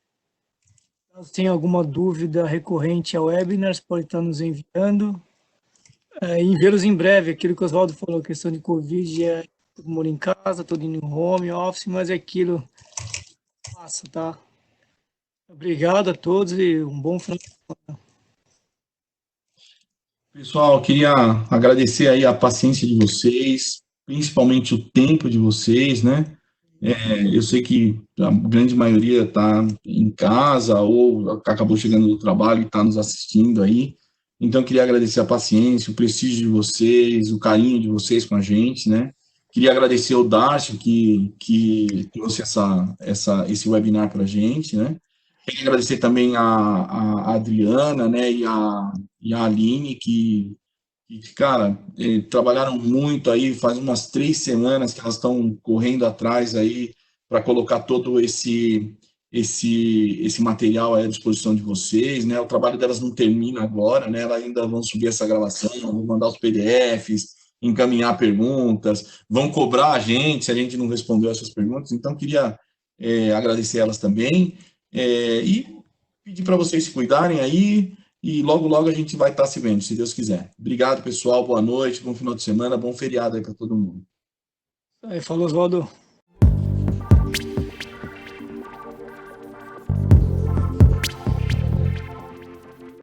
Caso tenha alguma dúvida recorrente ao webinar, você pode estar nos enviando. E vê-los em breve, aquilo que o Oswaldo falou, questão de Covid, todo mundo em casa, todo indo em home office, mas é aquilo passa, tá? Obrigado a todos e um bom final de semana. Pessoal, queria agradecer aí a paciência de vocês, principalmente o tempo de vocês, né? Eu sei que a grande maioria está em casa ou acabou chegando do trabalho e está nos assistindo aí. Então, queria agradecer a paciência, o prestígio de vocês, o carinho de vocês com a gente, né? Queria agradecer ao Darcio que trouxe esse webinar para a gente, né? Queria agradecer também a Adriana, né, e a Aline, cara, trabalharam muito aí, faz umas 3 semanas que elas estão correndo atrás aí para colocar todo esse material à disposição de vocês, né? O trabalho delas não termina agora, né? Elas ainda vão subir essa gravação, vão mandar os PDFs, encaminhar perguntas, vão cobrar a gente se a gente não respondeu essas perguntas. Então, queria agradecer elas também e pedir para vocês se cuidarem aí. E logo, logo a gente vai estar se vendo, se Deus quiser. Obrigado, pessoal. Boa noite, bom final de semana, bom feriado aí para todo mundo. Falou, Oswaldo.